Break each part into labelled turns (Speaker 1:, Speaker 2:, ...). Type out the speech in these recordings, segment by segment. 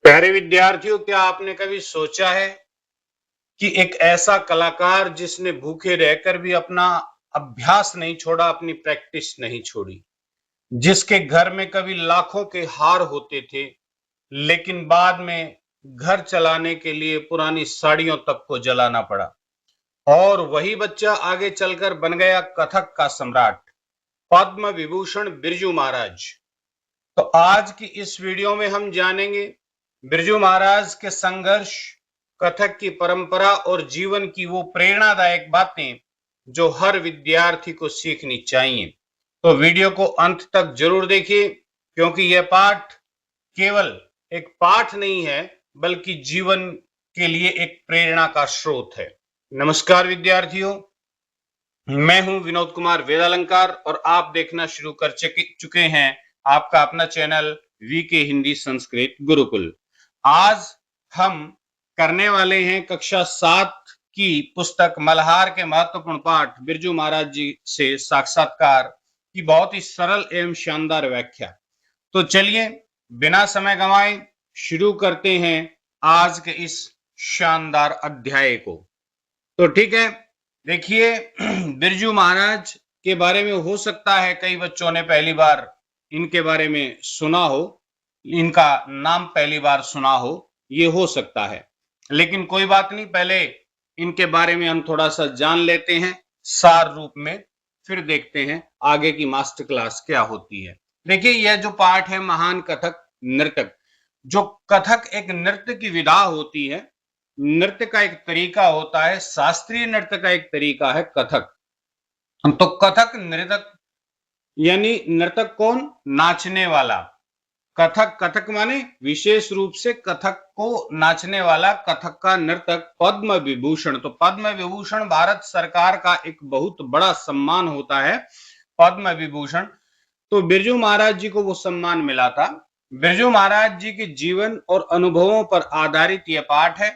Speaker 1: प्यारे विद्यार्थियों, क्या आपने कभी सोचा है कि एक ऐसा कलाकार जिसने भूखे रहकर भी अपना अभ्यास नहीं छोड़ा, अपनी प्रैक्टिस नहीं छोड़ी, जिसके घर में कभी लाखों के हार होते थे, लेकिन बाद में घर चलाने के लिए पुरानी साड़ियों तक को जलाना पड़ा, और वही बच्चा आगे चलकर बन गया कथक का सम्राट, पद्म विभूषण बिरजू महाराज। तो आज की इस वीडियो में हम जानेंगे बिरजू महाराज के संघर्ष, कथक की परंपरा और जीवन की वो प्रेरणादायक बातें जो हर विद्यार्थी को सीखनी चाहिए। तो वीडियो को अंत तक जरूर देखिए, क्योंकि यह पाठ केवल एक पाठ नहीं है, बल्कि जीवन के लिए एक प्रेरणा का स्रोत है। नमस्कार विद्यार्थियों, मैं हूं विनोद कुमार वेदालंकार और आप देखना शुरू कर चुके हैं आपका अपना चैनल वीके हिंदी संस्कृत गुरुकुल। आज हम करने वाले हैं कक्षा 7 की पुस्तक मल्हार के महत्वपूर्ण पाठ बिरजू महाराज जी से साक्षात्कार की बहुत ही सरल एवं शानदार व्याख्या। तो चलिए बिना समय गंवाए शुरू करते हैं आज के इस शानदार अध्याय को। तो ठीक है, देखिए बिरजू महाराज के बारे में हो सकता है कई बच्चों ने पहली बार इनके बारे में सुना हो, इनका नाम पहली बार सुना हो, ये हो सकता है, लेकिन कोई बात नहीं, पहले इनके बारे में हम थोड़ा सा जान लेते हैं सार रूप में, फिर देखते हैं आगे की मास्टर क्लास क्या होती है। देखिए यह जो पाठ है महान कथक नृतक, जो कथक एक नृत्य की विधा होती है, नृत्य का एक तरीका होता है, शास्त्रीय नृत्य का एक तरीका है कथक। तो कथक नृतक यानी नर्तक कौन? नाचने वाला। कथक, कथक माने विशेष रूप से कथक को नाचने वाला, कथक का नर्तक पद्म विभूषण। तो पद्म विभूषण भारत सरकार का एक बहुत बड़ा सम्मान होता है, पद्म विभूषण। तो बिरजू महाराज जी को वो सम्मान मिला था। बिरजू महाराज जी के जीवन और अनुभवों पर आधारित यह पाठ है।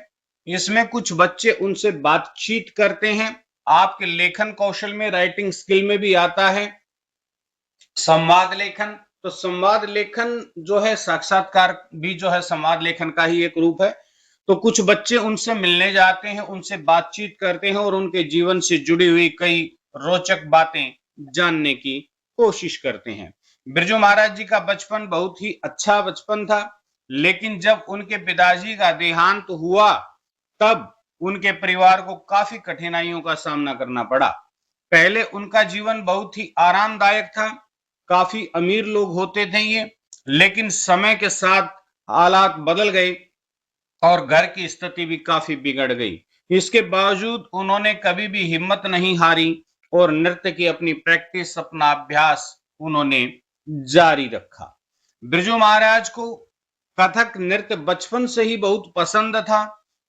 Speaker 1: इसमें कुछ बच्चे उनसे बातचीत करते हैं, आपके लेखन कौशल में, राइटिंग स्किल में भी आता है संवाद लेखन। तो संवाद लेखन जो है, साक्षात्कार भी जो है संवाद लेखन का ही एक रूप है। तो कुछ बच्चे उनसे मिलने जाते हैं, उनसे बातचीत करते हैं और उनके जीवन से जुड़ी हुई कई रोचक बातें जानने की कोशिश करते हैं। बिरजू महाराज जी का बचपन बहुत ही अच्छा बचपन था, लेकिन जब उनके पिताजी का देहांत हुआ तब उनके परिवार को काफी कठिनाइयों का सामना करना पड़ा। पहले उनका जीवन बहुत ही आरामदायक था, काफी अमीर लोग होते थे ये, लेकिन समय के साथ हालात बदल गए और घर की स्थिति भी काफी बिगड़ गई। इसके बावजूद उन्होंने कभी भी हिम्मत नहीं हारी और नृत्य की अपनी प्रैक्टिस, अपना अभ्यास उन्होंने जारी रखा। बिरजू महाराज को कथक नृत्य बचपन से ही बहुत पसंद था।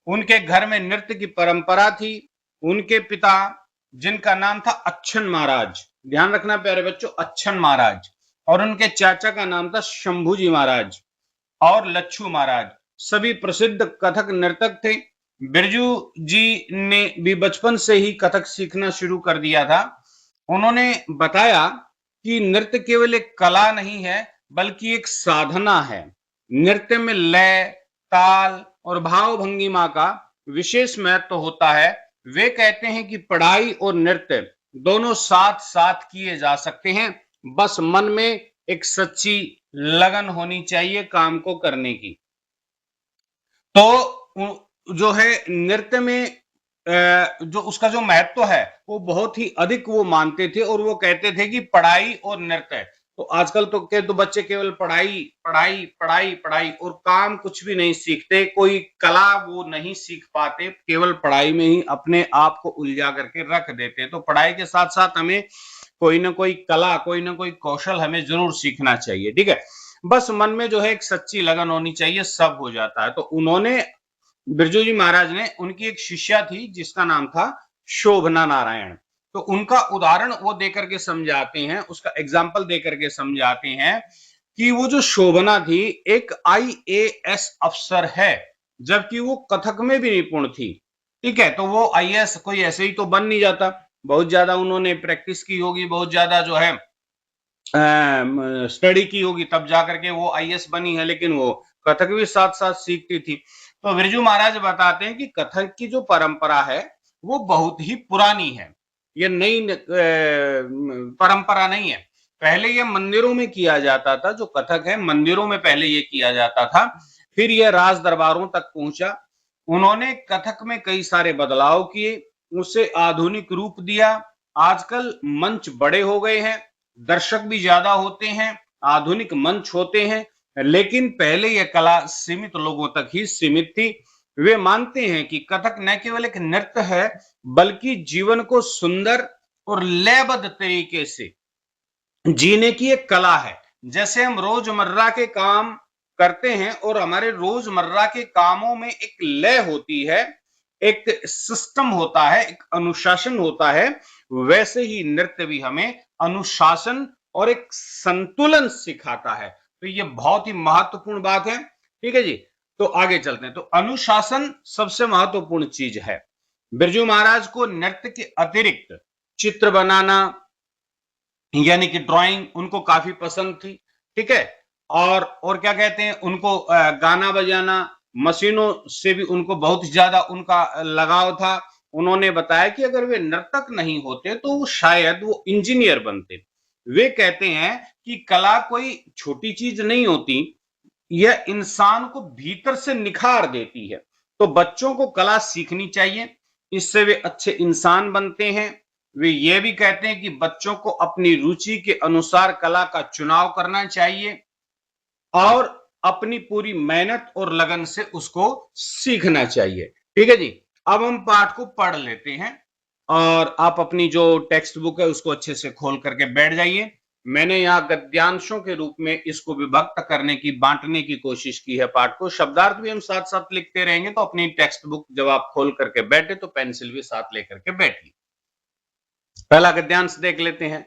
Speaker 1: उनके घर में नृत्य की परंपरा थी। उनके पिता, जिनका नाम था अच्छन महाराज, ध्यान रखना प्यारे बच्चों, अच्छन महाराज, और उनके चाचा का नाम था शंभूजी महाराज और लच्छू महाराज, सभी प्रसिद्ध कथक नर्तक थे। बिरजू जी ने भी बचपन से ही कथक सीखना शुरू कर दिया था। उन्होंने बताया कि नृत्य केवल एक कला नहीं है, बल्कि एक साधना है। नृत्य में लय, ताल और भाव भंगिमा का विशेष महत्व होता है। वे कहते हैं कि पढ़ाई और नृत्य दोनों साथ साथ किए जा सकते हैं, बस मन में एक सच्ची लगन होनी चाहिए काम को करने की। तो जो है नृत्य में जो उसका जो महत्व है वो बहुत ही अधिक वो मानते थे, और वो कहते थे कि पढ़ाई और नृत्य। तो आजकल तो बच्चे केवल पढ़ाई पढ़ाई पढ़ाई पढ़ाई और काम कुछ भी नहीं सीखते, कोई कला वो नहीं सीख पाते, केवल पढ़ाई में ही अपने आप को उलझा करके रख देते। तो पढ़ाई के साथ साथ हमें कोई ना कोई कला, कोई ना कोई कौशल हमें जरूर सीखना चाहिए, ठीक है। बस मन में जो है एक सच्ची लगन होनी चाहिए, सब हो जाता है। तो उन्होंने, बिरजू जी महाराज ने, उनकी एक शिष्या थी जिसका नाम था शोभना नारायण। तो उनका उदाहरण वो देकर के समझाते हैं, उसका एग्जाम्पल देकर के समझाते हैं कि वो जो शोभना थी एक IAS अफसर है, जबकि वो कथक में भी निपुण थी, ठीक है। तो वो IAS कोई ऐसे ही तो बन नहीं जाता, बहुत ज्यादा उन्होंने प्रैक्टिस की होगी, बहुत ज्यादा जो है स्टडी की होगी, तब जाकर के वो IAS बनी है। लेकिन वो कथक भी साथ साथ सीखती थी। तो बिरजू महाराज बताते हैं कि कथक की जो परंपरा है वो बहुत ही पुरानी है, ये नई परंपरा नहीं है। पहले ये मंदिरों में किया जाता था, जो कथक है मंदिरों में पहले ये किया जाता था, फिर यह राज दरबारों तक पहुंचा। उन्होंने कथक में कई सारे बदलाव किए, उसे आधुनिक रूप दिया। आजकल मंच बड़े हो गए हैं, दर्शक भी ज्यादा होते हैं, आधुनिक मंच होते हैं, लेकिन पहले यह कला सीमित लोगों तक ही सीमित थी। वे मानते हैं कि कथक न केवल एक नृत्य है, बल्कि जीवन को सुंदर और लयबद्ध तरीके से जीने की एक कला है। जैसे हम रोजमर्रा के काम करते हैं और हमारे रोजमर्रा के कामों में एक लय होती है, एक सिस्टम होता है, एक अनुशासन होता है, वैसे ही नृत्य भी हमें अनुशासन और एक संतुलन सिखाता है। तो ये बहुत ही महत्वपूर्ण बात है। ठीक है जी, तो आगे चलते हैं। तो अनुशासन सबसे महत्वपूर्ण चीज है। बिरजू महाराज को नृत्य के अतिरिक्त चित्र बनाना यानी कि ड्राइंग उनको काफी पसंद थी। ठीक है, और क्या कहते हैं, उनको गाना बजाना, मशीनों से भी उनको बहुत ज्यादा उनका लगाव था। उन्होंने बताया कि अगर वे नर्तक नहीं होते तो शायद वो इंजीनियर बनते। वे कहते हैं कि कला कोई छोटी चीज नहीं होती, यह इंसान को भीतर से निखार देती है। तो बच्चों को कला सीखनी चाहिए, इससे वे अच्छे इंसान बनते हैं। वे ये भी कहते हैं कि बच्चों को अपनी रुचि के अनुसार कला का चुनाव करना चाहिए और अपनी पूरी मेहनत और लगन से उसको सीखना चाहिए। ठीक है जी, अब हम पाठ को पढ़ लेते हैं और आप अपनी जो टेक्स्ट बुक है उसको अच्छे से खोल करके बैठ जाइए। मैंने यहाँ गद्यांशों के रूप में इसको विभक्त करने की, बांटने की कोशिश की है पाठ को। शब्दार्थ भी हम साथ साथ लिखते रहेंगे, तो अपनी टेक्स्ट बुक जब आप खोल करके बैठे तो पेंसिल भी साथ लेकर के बैठिए। पहला गद्यांश देख लेते हैं।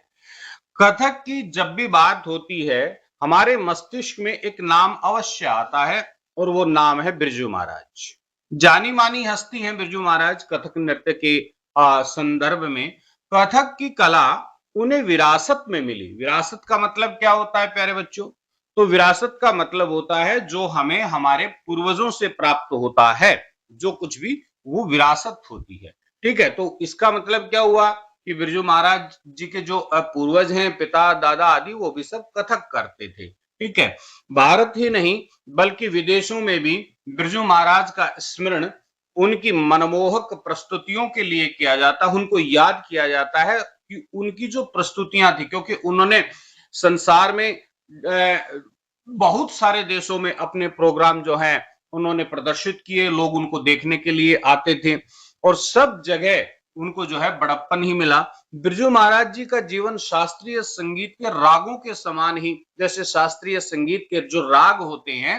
Speaker 1: कथक की जब भी बात होती है, हमारे मस्तिष्क में एक नाम अवश्य आता है और वो नाम है बिरजू महाराज। जानी मानी हस्ती है बिरजू महाराज कथक नृत्य के संदर्भ में। कथक की कला उन्हें विरासत में मिली। विरासत का मतलब क्या होता है प्यारे बच्चों? तो विरासत का मतलब होता है जो हमें हमारे पूर्वजों से प्राप्त होता है, जो कुछ भी वो विरासत होती है। ठीक है, तो इसका मतलब क्या हुआ कि बिरजू महाराज जी के जो पूर्वज हैं, पिता दादा आदि, वो भी सब कथक करते थे। ठीक है, भारत ही नहीं बल्कि विदेशों में भी बिरजू महाराज का स्मरण उनकी मनमोहक प्रस्तुतियों के लिए किया जाता है। उनको याद किया जाता है कि उनकी जो प्रस्तुतियां थी, क्योंकि उन्होंने संसार में बहुत सारे देशों में अपने प्रोग्राम जो है उन्होंने प्रदर्शित किए, लोग उनको देखने के लिए आते थे और सब जगह उनको जो है बड़प्पन ही मिला। बिरजू महाराज जी का जीवन शास्त्रीय संगीत के रागों के समान ही, जैसे शास्त्रीय संगीत के जो राग होते हैं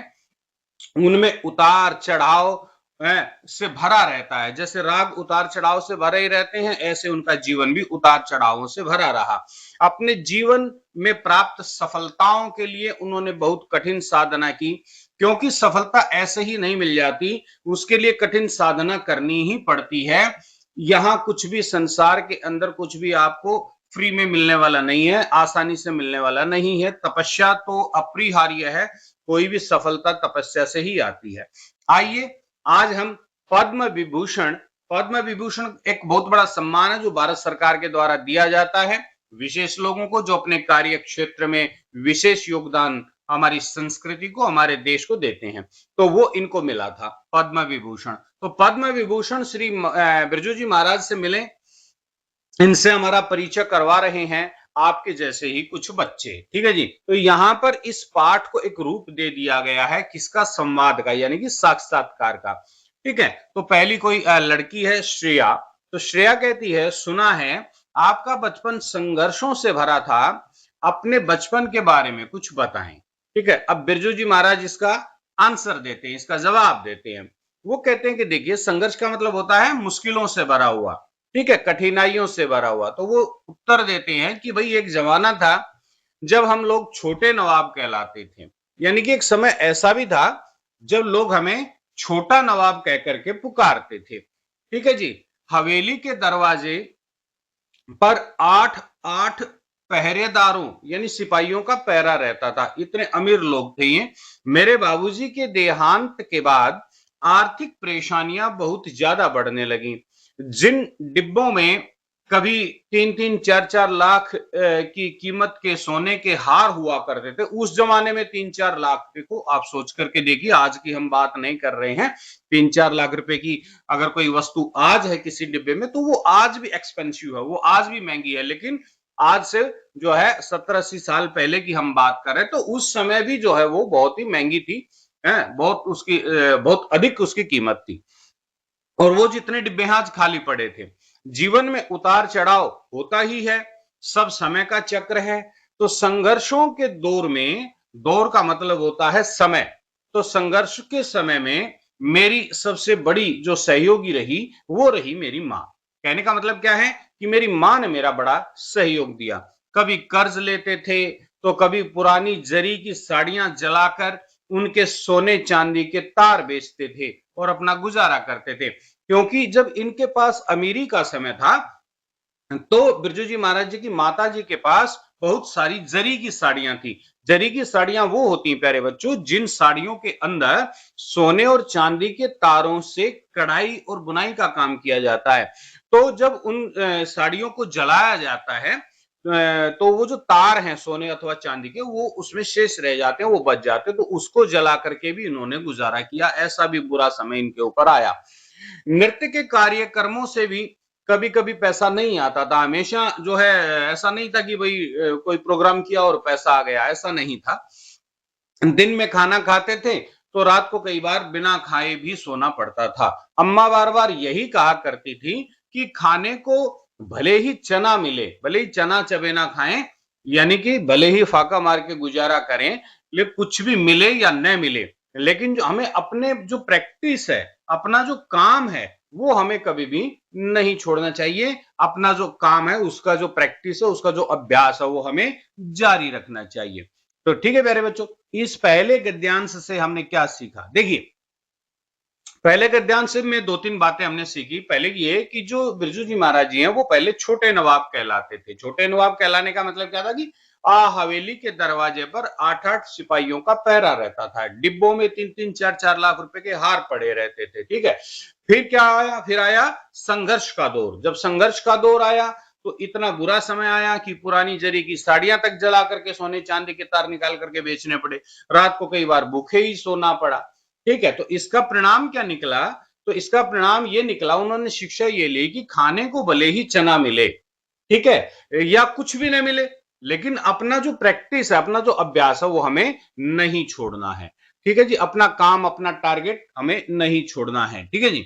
Speaker 1: उनमें उतार चढ़ाव से भरा रहता है। जैसे राग उतार चढ़ाव से भरे ही रहते हैं, ऐसे उनका जीवन भी उतार चढ़ावों से भरा रहा। अपने जीवन में प्राप्त सफलताओं के लिए उन्होंने बहुत कठिन साधना की, क्योंकि सफलता ऐसे ही नहीं मिल जाती, उसके लिए कठिन साधना करनी ही पड़ती है। यहाँ कुछ भी संसार के अंदर कुछ भी आपको फ्री में मिलने वाला नहीं है, आसानी से मिलने वाला नहीं है। तपस्या तो अपरिहार्य है, कोई भी सफलता तपस्या से ही आती है। आइए आज हम पद्म विभूषण, पद्म विभूषण एक बहुत बड़ा सम्मान है जो भारत सरकार के द्वारा दिया जाता है विशेष लोगों को जो अपने कार्य क्षेत्र में विशेष योगदान हमारी संस्कृति को, हमारे देश को देते हैं। तो वो इनको मिला था पद्म विभूषण। तो पद्म विभूषण श्री बिरजू जी महाराज से मिले, इनसे हमारा परिचय करवा रहे हैं आपके जैसे ही कुछ बच्चे। ठीक है जी, तो यहां पर इस पाठ को एक रूप दे दिया गया है किसका? संवाद का, यानी कि साक्षात्कार का। ठीक है, तो पहली कोई लड़की है श्रेया। तो श्रेया कहती है, सुना है आपका बचपन संघर्षों से भरा था, अपने बचपन के बारे में कुछ बताएं। ठीक है, अब बिरजू जी महाराज इसका आंसर देते हैं, इसका जवाब देते हैं। वो कहते हैं कि देखिए, संघर्ष का मतलब होता है मुश्किलों से भरा हुआ, ठीक है, कठिनाइयों से भरा हुआ। तो वो उत्तर देते हैं कि भाई एक जमाना था जब हम लोग छोटे नवाब कहलाते थे, यानी कि एक समय ऐसा भी था जब लोग हमें छोटा नवाब कह करके पुकारते थे। ठीक है जी, हवेली के दरवाजे पर 8-8 पहरेदारों यानी सिपाहियों का पहरा रहता था। इतने अमीर लोग थे ये। मेरे बाबूजी के देहांत के बाद आर्थिक परेशानियां बहुत ज्यादा बढ़ने लगी। जिन डिब्बों में कभी 3-3, 4-4 लाख की कीमत के सोने के हार हुआ करते थे, उस जमाने में 3-4 लाख को आप सोच करके देखिए। आज की हम बात नहीं कर रहे हैं। 3-4 लाख रुपए की अगर कोई वस्तु आज है किसी डिब्बे में, तो वो आज भी एक्सपेंसिव है, वो आज भी महंगी है। लेकिन आज से जो है 70-80 साल पहले की हम बात करें तो उस समय भी जो है वो बहुत ही महंगी थी। बहुत उसकी बहुत अधिक उसकी कीमत थी। और वो जितने डिब्बे आज खाली पड़े थे। जीवन में उतार चढ़ाव होता ही है, सब समय का चक्र है। तो संघर्षों के दौर में, दौर का मतलब होता है समय, तो संघर्ष के समय में मेरी सबसे बड़ी जो सहयोगी रही वो रही मेरी मां। कहने का मतलब क्या है कि मेरी मां ने मेरा बड़ा सहयोग दिया। कभी कर्ज लेते थे तो कभी पुरानी जरी की साड़ियां जलाकर उनके सोने चांदी के तार बेचते थे और अपना गुजारा करते थे। क्योंकि जब इनके पास अमीरी का समय था तो बिरजू जी महाराज जी की माता जी के पास बहुत सारी जरी की साड़ियां थी। जरी की साड़ियां वो होती हैं प्यारे बच्चों, जिन साड़ियों के अंदर सोने और चांदी के तारों से कढ़ाई और बुनाई का काम किया जाता है। तो जब उन साड़ियों को जलाया जाता है तो वो जो तार हैं सोने अथवा चांदी के, वो उसमें शेष रह जाते हैं, वो बच जाते हैं। तो उसको जला करके भी इन्होंने गुजारा किया। ऐसा भी बुरा समय इनके ऊपर आया। नृत्य के कार्यक्रमों से भी कभी कभी पैसा नहीं आता था। हमेशा जो है ऐसा नहीं था कि भाई कोई प्रोग्राम किया और पैसा आ गया, ऐसा नहीं था। दिन में खाना खाते थे तो रात को कई बार बिना खाए भी सोना पड़ता था। अम्मा बार बार यही कहा करती थी कि खाने को भले ही चना मिले, भले ही चना चबेना खाएं, यानी कि भले ही फाका मार के गुजारा करें, लेकिन कुछ भी मिले या न मिले, लेकिन जो हमें अपने जो प्रैक्टिस है, अपना जो काम है, वो हमें कभी भी नहीं छोड़ना चाहिए। अपना जो काम है, उसका जो प्रैक्टिस है, उसका जो अभ्यास है, वो हमें जारी रखना चाहिए। तो ठीक है प्यारे बच्चों, इस पहले गद्यांश से हमने क्या सीखा? देखिए, पहले गद्यांश में 2-3 बातें हमने सीखी। पहले ये कि जो बिरजू जी महाराज जी हैं वो पहले छोटे नवाब कहलाते थे। छोटे नवाब कहलाने का मतलब क्या था कि हवेली के दरवाजे पर 8-8 सिपाहियों का पहरा रहता था। डिब्बों में 3-3, 4-4 लाख रुपए के हार पड़े रहते थे। ठीक है। फिर क्या आया? फिर आया संघर्ष का दौर। जब संघर्ष का दौर आया तो इतना बुरा समय आया कि पुरानी जरी की साड़ियां तक जला करके सोने चांदी के तार निकाल करके बेचने पड़े। रात को कई बार भूखे ही सोना पड़ा। ठीक है। तो इसका परिणाम क्या निकला? तो इसका परिणाम ये निकला, उन्होंने शिक्षा ये ली कि खाने को भले ही चना मिले, ठीक है, या कुछ भी नहीं मिले, लेकिन अपना जो प्रैक्टिस है, अपना जो अभ्यास है, वो हमें नहीं छोड़ना है। ठीक है जी। अपना काम, अपना टारगेट हमें नहीं छोड़ना है। ठीक है जी।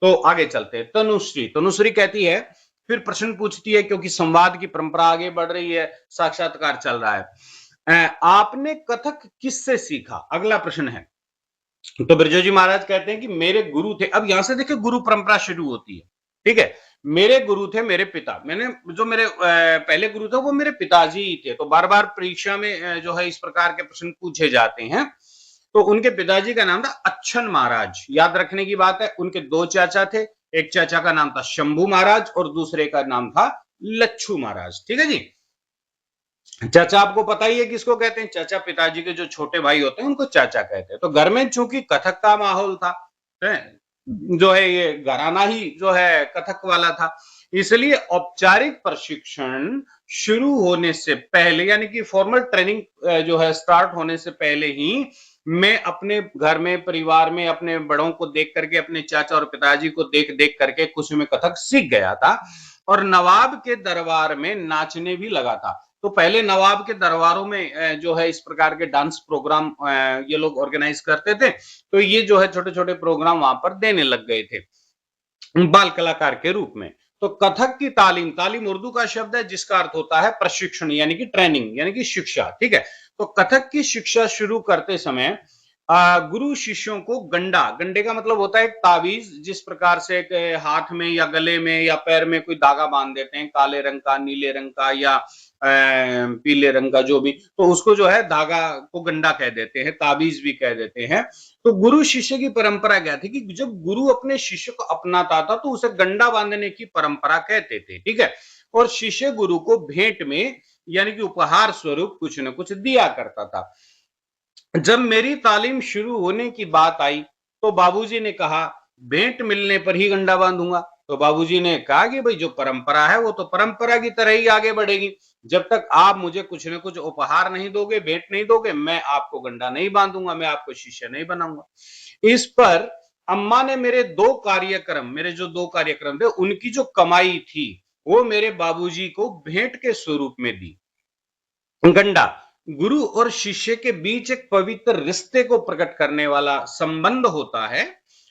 Speaker 1: तो आगे चलते हैं। तनुश्री तनुश्री कहती है, फिर प्रश्न पूछती है, क्योंकि संवाद की परंपरा आगे बढ़ रही है, साक्षात्कार चल रहा है। आपने कथक किससे सीखा? अगला प्रश्न है। तो बिरजू जी महाराज कहते हैं कि मेरे गुरु थे। अब यहां से देखिए गुरु परंपरा शुरू होती है। ठीक है। मेरे गुरु थे मेरे पिता। मैंने जो मेरे पहले गुरु थे वो मेरे पिताजी ही थे। तो बार बार परीक्षा में जो है इस प्रकार के प्रश्न पूछे जाते हैं। तो उनके पिताजी का नाम था अच्छन महाराज। याद रखने की बात है, उनके 2 चाचा थे। एक चाचा का नाम था शंभू महाराज और दूसरे का नाम था लच्छू महाराज। ठीक है जी। चाचा आपको पता ही है किसको कहते हैं? चाचा पिताजी के जो छोटे भाई होते हैं उनको चाचा कहते हैं। तो घर में चूंकि कथक का माहौल था, जो है ये घराना ही जो है कथक वाला था, इसलिए औपचारिक प्रशिक्षण शुरू होने से पहले, यानी कि फॉर्मल ट्रेनिंग जो है स्टार्ट होने से पहले ही मैं अपने घर में, परिवार में अपने बड़ों को देख करके, अपने चाचा और पिताजी को देख देख करके कुछ में कथक सीख गया था और नवाब के दरबार में नाचने भी लगा था। तो पहले नवाब के दरबारों में जो है इस प्रकार के डांस प्रोग्राम ये लोग ऑर्गेनाइज करते थे। तो ये जो है छोटे छोटे प्रोग्राम वहां पर देने लग गए थे बाल कलाकार के रूप में। तो कथक की तालीम, तालीम उर्दू का शब्द है जिसका अर्थ होता है प्रशिक्षण, यानी कि ट्रेनिंग, यानी कि शिक्षा। ठीक है। तो कथक की शिक्षा शुरू करते समय गुरु शिष्यों को गंडा, गंडे का मतलब होता है एक ताबीज, जिस प्रकार से एक हाथ में या गले में या पैर में कोई धागा बांध देते हैं, काले रंग का, नीले रंग का या पीले रंग का, जो भी, तो उसको जो है धागा को गंडा कह देते हैं, ताबीज भी कह देते हैं। तो गुरु शिष्य की परंपरा क्या थी कि जब गुरु अपने शिष्य को अपनाता था तो उसे गंडा बांधने की परंपरा कहते थे। ठीक है। और शिष्य गुरु को भेंट में यानी कि उपहार स्वरूप कुछ न कुछ दिया करता था। जब मेरी तालीम शुरू होने की बात आई तो बाबूजी ने कहा भेंट मिलने पर ही गंडा बांधूंगा। तो बाबूजी ने कहा कि भाई जो परंपरा है वो तो परंपरा की तरह ही आगे बढ़ेगी। जब तक आप मुझे कुछ न कुछ उपहार नहीं दोगे, भेंट नहीं दोगे, मैं आपको गंडा नहीं बांधूंगा, मैं आपको शिष्य नहीं बनाऊंगा। इस पर अम्मा ने मेरे जो 2 कार्यक्रम थे उनकी जो कमाई थी वो मेरे बाबूजी को भेंट के स्वरूप में दी। गंडा गुरु और शिष्य के बीच एक पवित्र रिश्ते को प्रकट करने वाला संबंध होता है।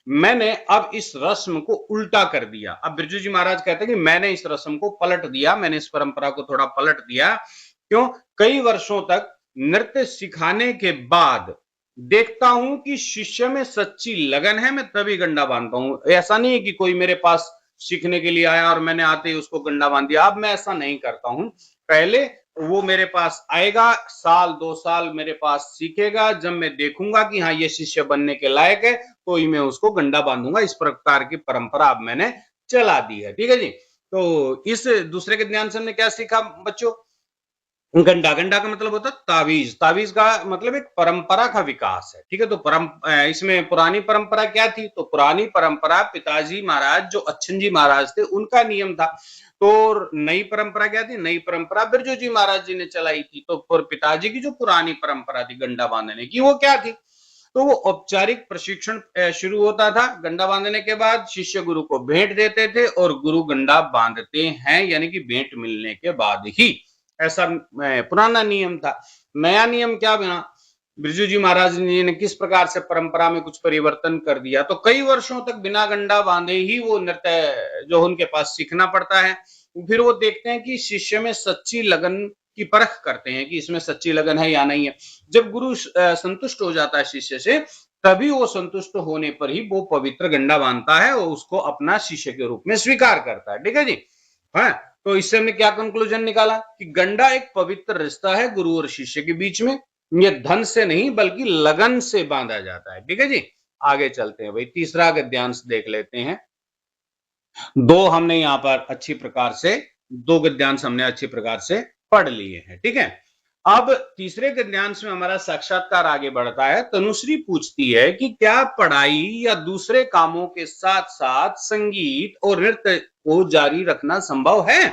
Speaker 1: मैंने अब इस रस्म को उल्टा कर दिया। अब बिरजू जी महाराज कहते हैं कि मैंने इस रस्म को पलट दिया, मैंने इस परंपरा को थोड़ा पलट दिया। क्यों? कई वर्षों तक नृत्य सिखाने के बाद देखता हूं कि शिष्य में सच्ची लगन है, मैं तभी गंडा बांधता हूं। ऐसा नहीं है कि कोई मेरे पास सीखने के लिए आया और मैंने आते ही उसको गंडा बांध दिया। अब मैं ऐसा नहीं करता हूं। पहले वो मेरे पास आएगा, साल 2 साल मेरे पास सीखेगा, जब मैं देखूंगा कि हाँ ये शिष्य बनने के लायक है तो ही मैं उसको गंडा बांधूंगा। इस प्रकार की परंपरा अब मैंने चला दी है। ठीक है जी। तो इस दूसरे के ध्यान से हमने क्या सीखा बच्चों? गंडा गंडा का मतलब होता है तावीज। तावीज का मतलब एक परंपरा का विकास है। ठीक है। तो इसमें पुरानी परंपरा क्या थी? तो पुरानी परंपरा पिताजी महाराज जो अच्छन जी महाराज थे उनका नियम था। तो नई परंपरा क्या थी? नई परंपरा बिरजू जी महाराज जी ने चलाई थी। तो पिताजी की जो पुरानी परंपरा थी गंडा बांधने की, वो क्या थी? तो वो औपचारिक प्रशिक्षण शुरू होता था। गंडा बांधने के बाद शिष्य गुरु को भेंट देते थे और गुरु गंडा बांधते हैं, यानी कि भेंट मिलने के बाद ही। ऐसा पुराना नियम था। नया नियम क्या बना? बिरजू जी महाराज जी ने किस प्रकार से परंपरा में कुछ परिवर्तन कर दिया। तो कई वर्षों तक बिना गंडा बांधे ही वो नृत्य जो उनके पास सीखना पड़ता है। फिर वो देखते हैं कि शिष्य में सच्ची लगन की परख करते हैं कि इसमें सच्ची लगन है या नहीं है। जब गुरु संतुष्ट हो जाता है शिष्य से, तभी वो संतुष्ट होने पर ही वो पवित्र गंडा बांधता है और उसको अपना शिष्य के रूप में स्वीकार करता है। ठीक है जी। हाँ। तो इससे हमने क्या कंक्लूजन निकाला कि गंडा एक पवित्र रिश्ता है गुरु और शिष्य के बीच में। ये धन से नहीं बल्कि लगन से बांधा जाता है। ठीक है जी। आगे चलते हैं भाई, तीसरा गद्यांश देख लेते हैं। हमने यहां पर अच्छी प्रकार से 2 गद्यांश हमने अच्छी प्रकार से पढ़ लिए हैं। ठीक है। अब तीसरे गद्यांश में हमारा साक्षात्कार आगे बढ़ता है। तनुश्री पूछती है कि क्या पढ़ाई या दूसरे कामों के साथ साथ संगीत और नृत्य को जारी रखना संभव है?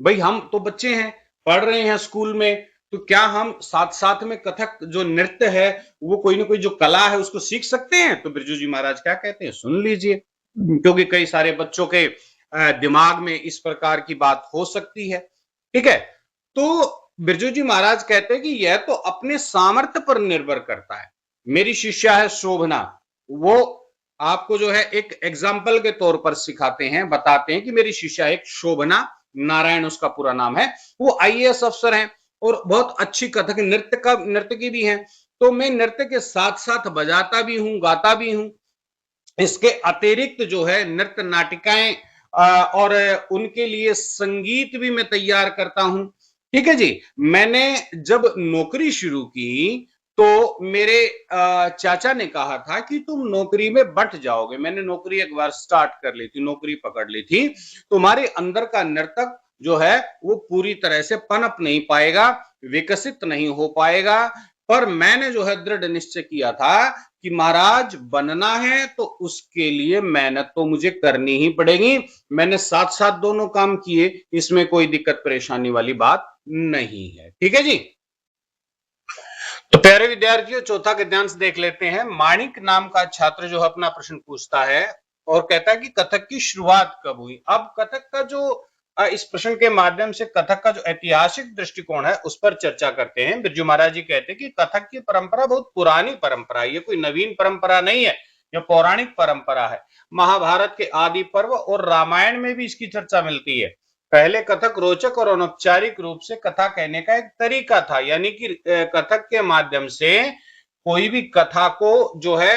Speaker 1: भाई हम तो बच्चे हैं, पढ़ रहे हैं स्कूल में, तो क्या हम साथ साथ में कथक जो नृत्य है वो कोई ना कोई जो कला है उसको सीख सकते हैं? तो बिरजू जी महाराज क्या कहते हैं सुन लीजिए, क्योंकि कई सारे बच्चों के दिमाग में इस प्रकार की बात हो सकती है। ठीक है। तो बिरजू जी महाराज कहते हैं कि यह तो अपने सामर्थ्य पर निर्भर करता है। मेरी शिष्या है शोभना, वो आपको जो है एक एग्जाम्पल के तौर पर सिखाते हैं, बताते हैं कि मेरी शिष्या एक शोभना नारायण उसका पूरा नाम है, वो आईएएस अफसर हैं और बहुत अच्छी कथक नृत्य की भी हैं। तो मैं नृत्य के साथ साथ बजाता भी हूं, गाता भी हूं। इसके अतिरिक्त जो है नृत्य नाटिकाएं और उनके लिए संगीत भी मैं तैयार करता हूं। ठीक है जी। मैंने जब नौकरी शुरू की तो मेरे चाचा ने कहा था कि तुम नौकरी में बंट जाओगे। मैंने नौकरी एक बार स्टार्ट कर ली थी, नौकरी पकड़ ली थी। तुम्हारे अंदर का नर्तक जो है वो पूरी तरह से पनप नहीं पाएगा, विकसित नहीं हो पाएगा। पर मैंने जो है दृढ़ निश्चय किया था कि महाराज बनना है तो उसके लिए मेहनत तो मुझे करनी ही पड़ेगी। मैंने साथ साथ दोनों काम किए, इसमें कोई दिक्कत परेशानी वाली बात नहीं है। ठीक है जी। तो प्यारे विद्यार्थियों, चौथा गद्यांश देख लेते हैं। माणिक नाम का छात्र जो अपना प्रश्न पूछता है और कहता है कि कथक की शुरुआत कब हुई। अब कथक का जो इस प्रश्न के माध्यम से कथक का जो ऐतिहासिक दृष्टिकोण है उस पर चर्चा करते हैं। बिरजू महाराज जी कहते हैं कि कथक की परंपरा बहुत पुरानी परंपरा है, ये कोई नवीन परंपरा नहीं है, यह पौराणिक परंपरा है। महाभारत के आदि पर्व और रामायण में भी इसकी चर्चा मिलती है। पहले कथक रोचक और अनौपचारिक रूप से कथा कहने का एक तरीका था, यानी कि कथक के माध्यम से कोई भी कथा को जो है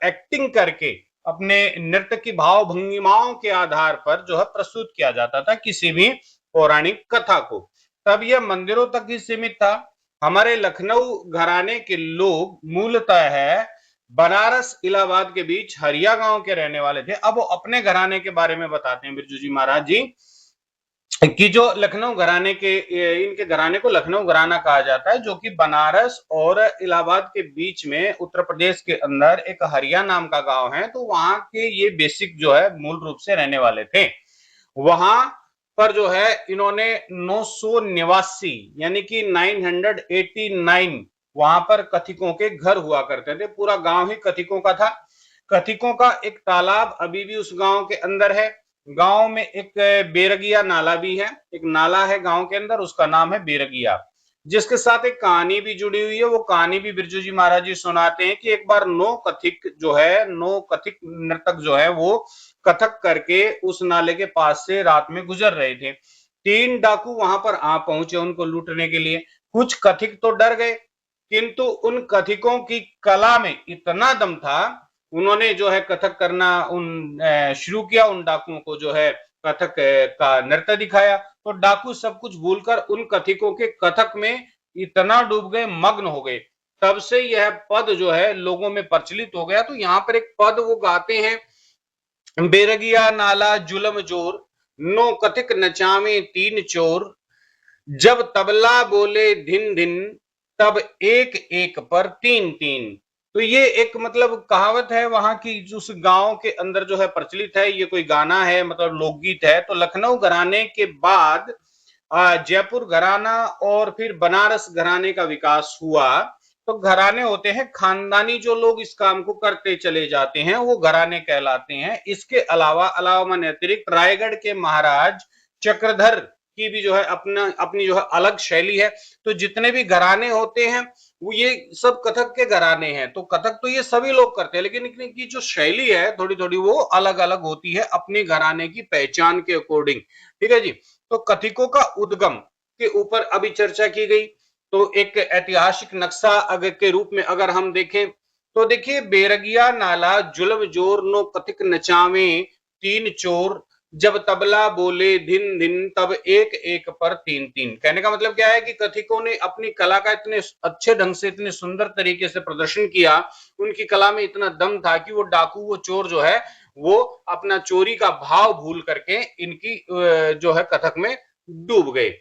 Speaker 1: एक्टिंग करके अपने नृत्य की भाव भंगिमाओं के आधार पर जो है प्रस्तुत किया जाता था किसी भी पौराणिक कथा को। तब यह मंदिरों तक ही सीमित था। हमारे लखनऊ घराने के लोग मूलतः है बनारस इलाहाबाद के बीच हरिया गांव के रहने वाले थे। अब वो अपने घराने के बारे में बताते हैं बिरजू जी महाराज जी कि जो लखनऊ घराने के, इनके घराने को लखनऊ घराना कहा जाता है, जो कि बनारस और इलाहाबाद के बीच में उत्तर प्रदेश के अंदर एक हरिया नाम का गांव है। तो वहां के ये बेसिक जो है मूल रूप से रहने वाले थे। वहां पर जो है इन्होंने 989 यानी कि 989 वहां पर कथिकों के घर हुआ करते थे। पूरा गांव ही कथिकों का था। कथिकों का एक तालाब अभी भी उस गांव के अंदर है। गांव में एक बेरगिया नाला भी है। एक नाला है गांव के अंदर, उसका नाम है बेरगिया, जिसके साथ एक कहानी भी जुड़ी हुई है। वो कहानी भी बिरजू जी महाराज जी सुनाते हैं कि एक बार नौ कथिक नर्तक जो है वो कथक करके उस नाले के पास से रात में गुजर रहे थे। 3 डाकू वहां पर आ पहुंचे उनको लूटने के लिए। कुछ कथिक तो डर गए, किंतु उन कथिकों की कला में इतना दम था, उन्होंने जो है कथक करना शुरू किया। उन डाकुओं को जो है कथक का नृत्य दिखाया। तो डाकू सब कुछ भूलकर उन कथिकों के कथक में इतना डूब गए, मग्न हो गए। तब से यह पद जो है लोगों में प्रचलित हो गया। तो यहाँ पर एक पद वो गाते हैं, बेरगिया नाला जुलम जोर, नो कथिक नचावे 3 चोर, जब तबला बोले धिन धिन, तब एक एक पर 3 3। तो ये एक मतलब कहावत है वहां की, उस गांव के अंदर जो है प्रचलित है। ये कोई गाना है, मतलब लोकगीत है। तो लखनऊ घराने के बाद जयपुर घराना और फिर बनारस घराने का विकास हुआ। तो घराने होते हैं खानदानी, जो लोग इस काम को करते चले जाते हैं वो घराने कहलाते हैं। इसके अलावा माने अतिरिक्त रायगढ़ के महाराज चक्रधर की भी जो है अपनी जो है अलग शैली है। तो जितने भी घराने होते हैं वो ये सब कथक के घराने हैं। तो कथक तो ये सभी लोग करते हैं, लेकिन इनकी जो शैली है थोड़ी थोड़ी वो अलग अलग होती है अपने घराने की पहचान के अकॉर्डिंग। ठीक है जी। तो कथिकों का उद्गम के ऊपर अभी चर्चा की गई। तो एक ऐतिहासिक नक्शा अगर के रूप में अगर हम देखें तो देखिए, बेरगिया नाला जुलम जोर, नो कथिक नचावे 3 चोर, जब तबला बोले धिन धिन, तब एक एक पर 3 3। कहने का मतलब क्या है कि कथिकों ने अपनी कला का इतने अच्छे ढंग से, इतने सुंदर तरीके से प्रदर्शन किया। उनकी कला में इतना दम था कि वो डाकू, वो चोर जो है वो अपना चोरी का भाव भूल करके इनकी जो है कथक में डूब गए।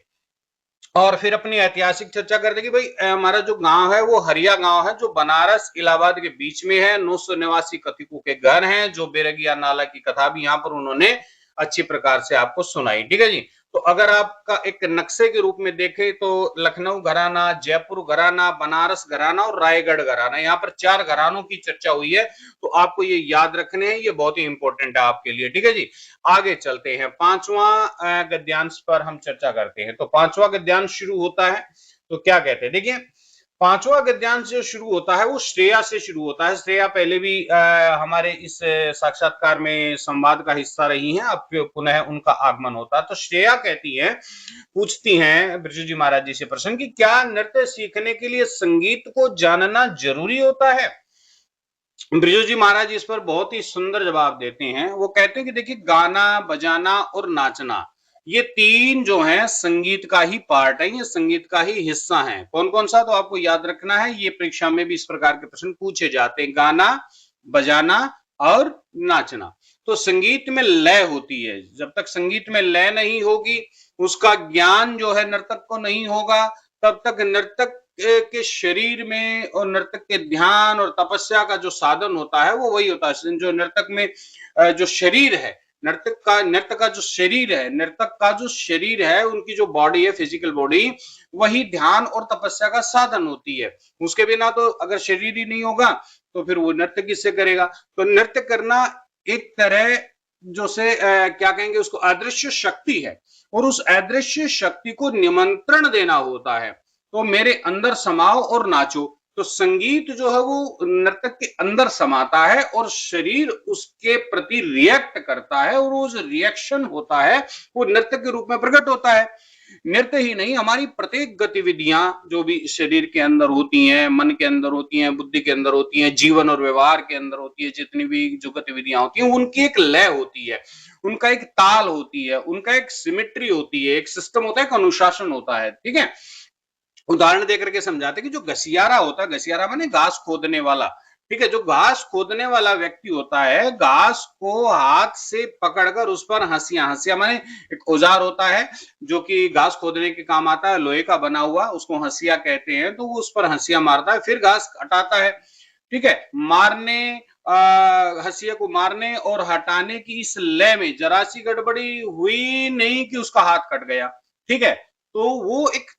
Speaker 1: और फिर अपनी ऐतिहासिक चर्चा करते कि भाई हमारा जो गांव है वो हरिया गांव है, जो बनारस इलाहाबाद के बीच में है। 989 कथिकों के घर हैं। जो बेरगिया नाला की कथा भी यहाँ पर उन्होंने अच्छी प्रकार से आपको सुनाई। ठीक है जी। तो अगर आपका एक नक्शे के रूप में देखें तो लखनऊ घराना, जयपुर घराना, बनारस घराना और रायगढ़ घराना, यहाँ पर 4 घरानों की चर्चा हुई है। तो आपको ये याद रखने हैं, ये बहुत ही इंपॉर्टेंट है आपके लिए। ठीक है जी। आगे चलते हैं, 5वां गद्यांश पर हम चर्चा करते हैं। तो 5वां गद्यांश शुरू होता है तो क्या कहते हैं, देखिए 5वां गद्यांश जो शुरू होता है वो श्रेया से शुरू होता है। श्रेया पहले भी हमारे इस साक्षात्कार में संवाद का हिस्सा रही हैं। अब पुनः उनका आगमन होता है। तो श्रेया कहती है, पूछती हैं बिरजू जी महाराज जी से प्रश्न कि क्या नृत्य सीखने के लिए संगीत को जानना जरूरी होता है। बिरजू जी महाराज इस पर बहुत ही सुंदर जवाब देते हैं। वो कहते हैं कि देखिए, गाना बजाना और नाचना, ये 3 जो है संगीत का ही पार्ट है, ये संगीत का ही हिस्सा है। कौन कौन सा, तो आपको याद रखना है। ये परीक्षा में भी इस प्रकार के प्रश्न पूछे जाते हैं, गाना बजाना और नाचना। तो संगीत में लय होती है। जब तक संगीत में लय नहीं होगी, उसका ज्ञान जो है नर्तक को नहीं होगा, तब तक नर्तक के शरीर में और नर्तक के ध्यान और तपस्या का जो साधन होता है वो वही होता है। जो नर्तक में जो शरीर है, नर्तक का जो शरीर है, उनकी जो बॉडी है, फिजिकल बॉडी, वही ध्यान और तपस्या का साधन होती है। उसके बिना तो अगर शरीर ही नहीं होगा तो फिर वो नृत्य किससे करेगा। तो नृत्य करना एक तरह जो से क्या कहेंगे उसको, अदृश्य शक्ति है। और उस अदृश्य शक्ति को निमंत्रण देना होता है। तो मेरे अंदर समाओ और नाचो। तो संगीत जो है वो नर्तक के अंदर समाता है और शरीर उसके प्रति रिएक्ट करता है, और वो जो रिएक्शन होता है वो नृत्य के रूप में प्रकट होता है। नृत्य ही नहीं, हमारी प्रत्येक गतिविधियां जो भी शरीर के अंदर होती हैं, मन के अंदर होती हैं, बुद्धि के अंदर होती हैं, जीवन और व्यवहार के अंदर होती है, जितनी भी जो गतिविधियां होती हैं उनकी एक लय होती है, उनका एक ताल होती है, उनका एक सिमेट्री होती है, एक सिस्टम होता है, एक अनुशासन होता है। ठीक है। उदाहरण देकर के समझाते कि जो घसियारा होता है, घसियारा माने घास खोदने वाला, ठीक है, जो घास खोदने वाला व्यक्ति होता है, घास को हाथ से पकड़कर उस पर हंसिया, हंसिया माने एक औजार होता है जो कि घास खोदने के काम आता है, लोहे का बना हुआ, उसको हंसिया कहते हैं। तो वो उस पर हंसिया मारता है, फिर घास हटाता है। ठीक है, मारने हंसिया को मारने और हटाने की इस लय में जरा सी गड़बड़ी हुई नहीं कि उसका हाथ कट गया। ठीक है, तो वो एक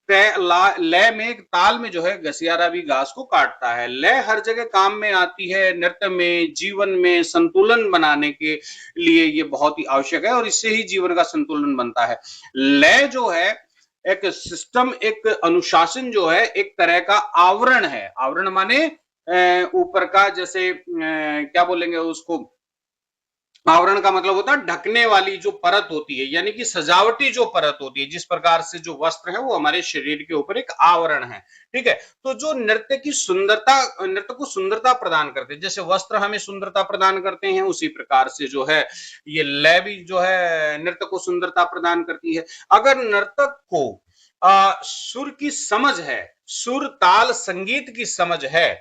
Speaker 1: लय में, एक ताल में जो है घसियारा भी घास को काटता है। लय हर जगह काम में आती है, नृत्य में, जीवन में संतुलन बनाने के लिए ये बहुत ही आवश्यक है और इससे ही जीवन का संतुलन बनता है। लय जो है एक सिस्टम, एक अनुशासन जो है, एक तरह का आवरण है। आवरण माने ऊपर का, जैसे क्या बोलेंगे उसको, आवरण का मतलब होता है ढकने वाली जो परत होती है, यानी कि सजावटी जो परत होती है, जिस प्रकार से जो वस्त्र है वो हमारे शरीर के ऊपर एक आवरण है। ठीक है, तो जो नृत्य की सुंदरता, नृत्य को सुंदरता प्रदान करते हैं, जैसे वस्त्र हमें सुंदरता प्रदान करते हैं, उसी प्रकार से जो है ये लय भी जो है नृत्य को सुंदरता प्रदान करती है। अगर नर्तक को सुर की समझ है, सुर ताल संगीत की समझ है,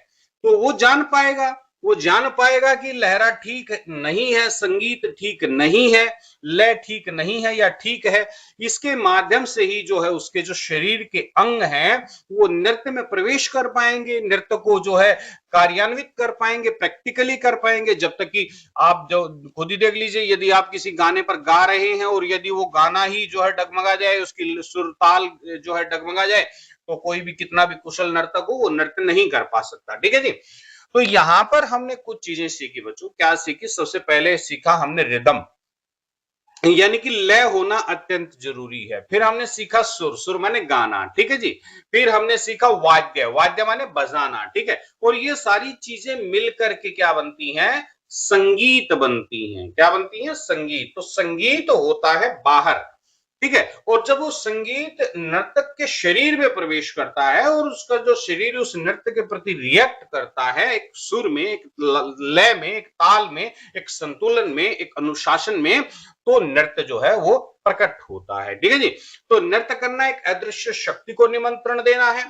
Speaker 1: तो वो जान पाएगा, वो जान पाएगा कि लहरा ठीक नहीं है, संगीत ठीक नहीं है, लय ठीक नहीं है या ठीक है। इसके माध्यम से ही जो है उसके जो शरीर के अंग हैं वो नृत्य में प्रवेश कर पाएंगे, नृत्य को जो है कार्यान्वित कर पाएंगे, प्रैक्टिकली कर पाएंगे। जब तक कि आप जो खुद ही देख लीजिए, यदि आप किसी गाने पर गा रहे हैं और यदि वो गाना ही जो है डगमगा जाए, उसकी सुर ताल जो है डगमगा जाए, तो कोई भी कितना भी कुशल नर्तक हो वो नृत्य नहीं कर पा सकता। ठीक है जी। तो यहां पर हमने कुछ चीजें सीखी बच्चों। क्या सीखी? सबसे पहले सीखा हमने रिदम, यानी कि लय होना अत्यंत जरूरी है। फिर हमने सीखा सुर, सुर माने गाना। ठीक है जी। फिर हमने सीखा वाद्य, वाद्य माने बजाना। ठीक है, और ये सारी चीजें मिलकर के क्या बनती हैं? संगीत बनती हैं। क्या बनती हैं? संगीत। तो संगीत होता है बाहर। ठीक है, और जब वो संगीत नर्तक के शरीर में प्रवेश करता है और उसका जो शरीर उस नृत्य के प्रति रिएक्ट करता है, एक सुर में, एक लय में, एक ताल में, एक संतुलन में, एक अनुशासन में, तो नृत्य जो है वो प्रकट होता है। ठीक है जी। तो नृत्य करना एक अदृश्य शक्ति को निमंत्रण देना है।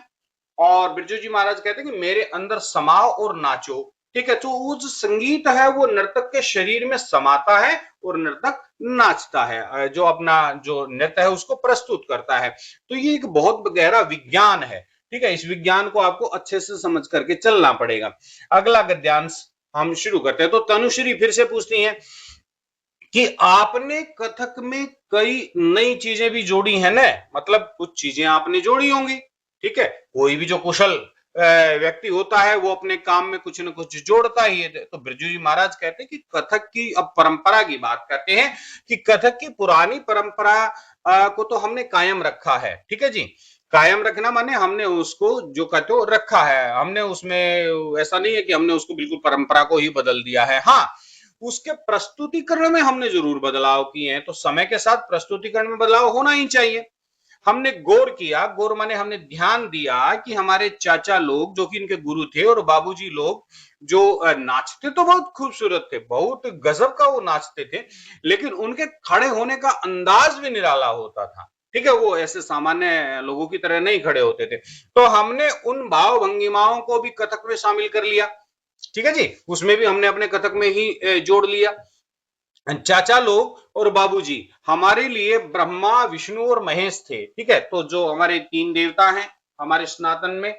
Speaker 1: और बिरजू जी महाराज कहते हैं कि मेरे अंदर समाओ और नाचो। ठीक है, तो वो जो संगीत है वो नर्तक के शरीर में समाता है और नर्तक नाचता है, जो अपना जो नृत्य है उसको प्रस्तुत करता है। तो ये एक बहुत गहरा विज्ञान है। ठीक है, इस विज्ञान को आपको अच्छे से समझ करके चलना पड़ेगा। अगला गद्यांश हम शुरू करते हैं। तो तनुश्री फिर से पूछती हैं कि आपने कथक में कई नई चीजें भी जोड़ी है ना, मतलब कुछ चीजें आपने जोड़ी होंगी। ठीक है, कोई भी जो कुशल व्यक्ति होता है वो अपने काम में कुछ न कुछ जोड़ता ही है। तो बिरजू जी महाराज कहते हैं कि कथक की, अब परंपरा की बात करते हैं, कि कथक की पुरानी परंपरा को तो हमने कायम रखा है। ठीक है जी। कायम रखना माने हमने उसको जो कहते हो रखा है, हमने उसमें ऐसा नहीं है कि हमने उसको बिल्कुल परंपरा को ही बदल दिया है। हाँ, उसके प्रस्तुतिकरण में हमने जरूर बदलाव किए हैं। तो समय के साथ प्रस्तुतिकरण में बदलाव होना ही चाहिए। हमने गौर किया, गौर माने हमने ध्यान दिया कि हमारे चाचा लोग जो कि इनके गुरु थे और बाबूजी लोग जो नाचते तो बहुत खूबसूरत थे, बहुत गजब का वो नाचते थे, लेकिन उनके खड़े होने का अंदाज भी निराला होता था। ठीक है, वो ऐसे सामान्य लोगों की तरह नहीं खड़े होते थे। तो हमने उन भाव भंगिमाओं को भी कथक में शामिल कर लिया। ठीक है जी, उसमें भी हमने अपने कथक में ही जोड़ लिया। चाचा लोग और बाबूजी हमारे लिए ब्रह्मा, विष्णु और महेश थे। ठीक है, तो जो हमारे तीन देवता हैं हमारे सनातन में,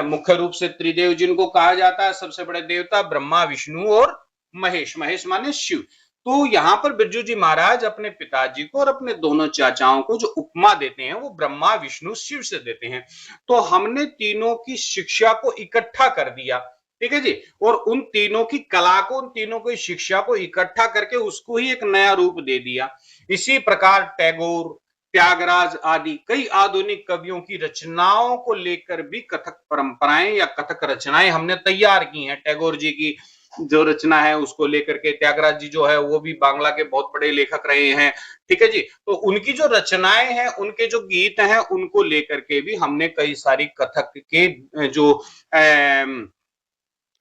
Speaker 1: मुख्य रूप से त्रिदेव जिनको कहा जाता है, सबसे बड़े देवता ब्रह्मा, विष्णु और महेश। महेश माने शिव। तो यहाँ पर बिरजू जी महाराज अपने पिताजी को और अपने दोनों चाचाओं को जो उपमा देते हैं वो ब्रह्मा, विष्णु, शिव से देते हैं। तो हमने तीनों की शिक्षा को इकट्ठा कर दिया। ठीक है जी, और उन तीनों की कला को, उन तीनों की शिक्षा को इकट्ठा करके उसको ही एक नया रूप दे दिया। इसी प्रकार टैगोर, त्यागराज आदि कई आधुनिक कवियों की रचनाओं को लेकर भी कथक परंपराएं या कथक रचनाएं हमने तैयार की हैं। टैगोर जी की जो रचना है उसको लेकर के, त्यागराज जी जो है वो भी बांग्ला के बहुत बड़े लेखक रहे हैं। ठीक है जी, तो उनकी जो रचनाएं हैं, उनके जो गीत हैं, उनको लेकर के भी हमने कई सारी कथक के जो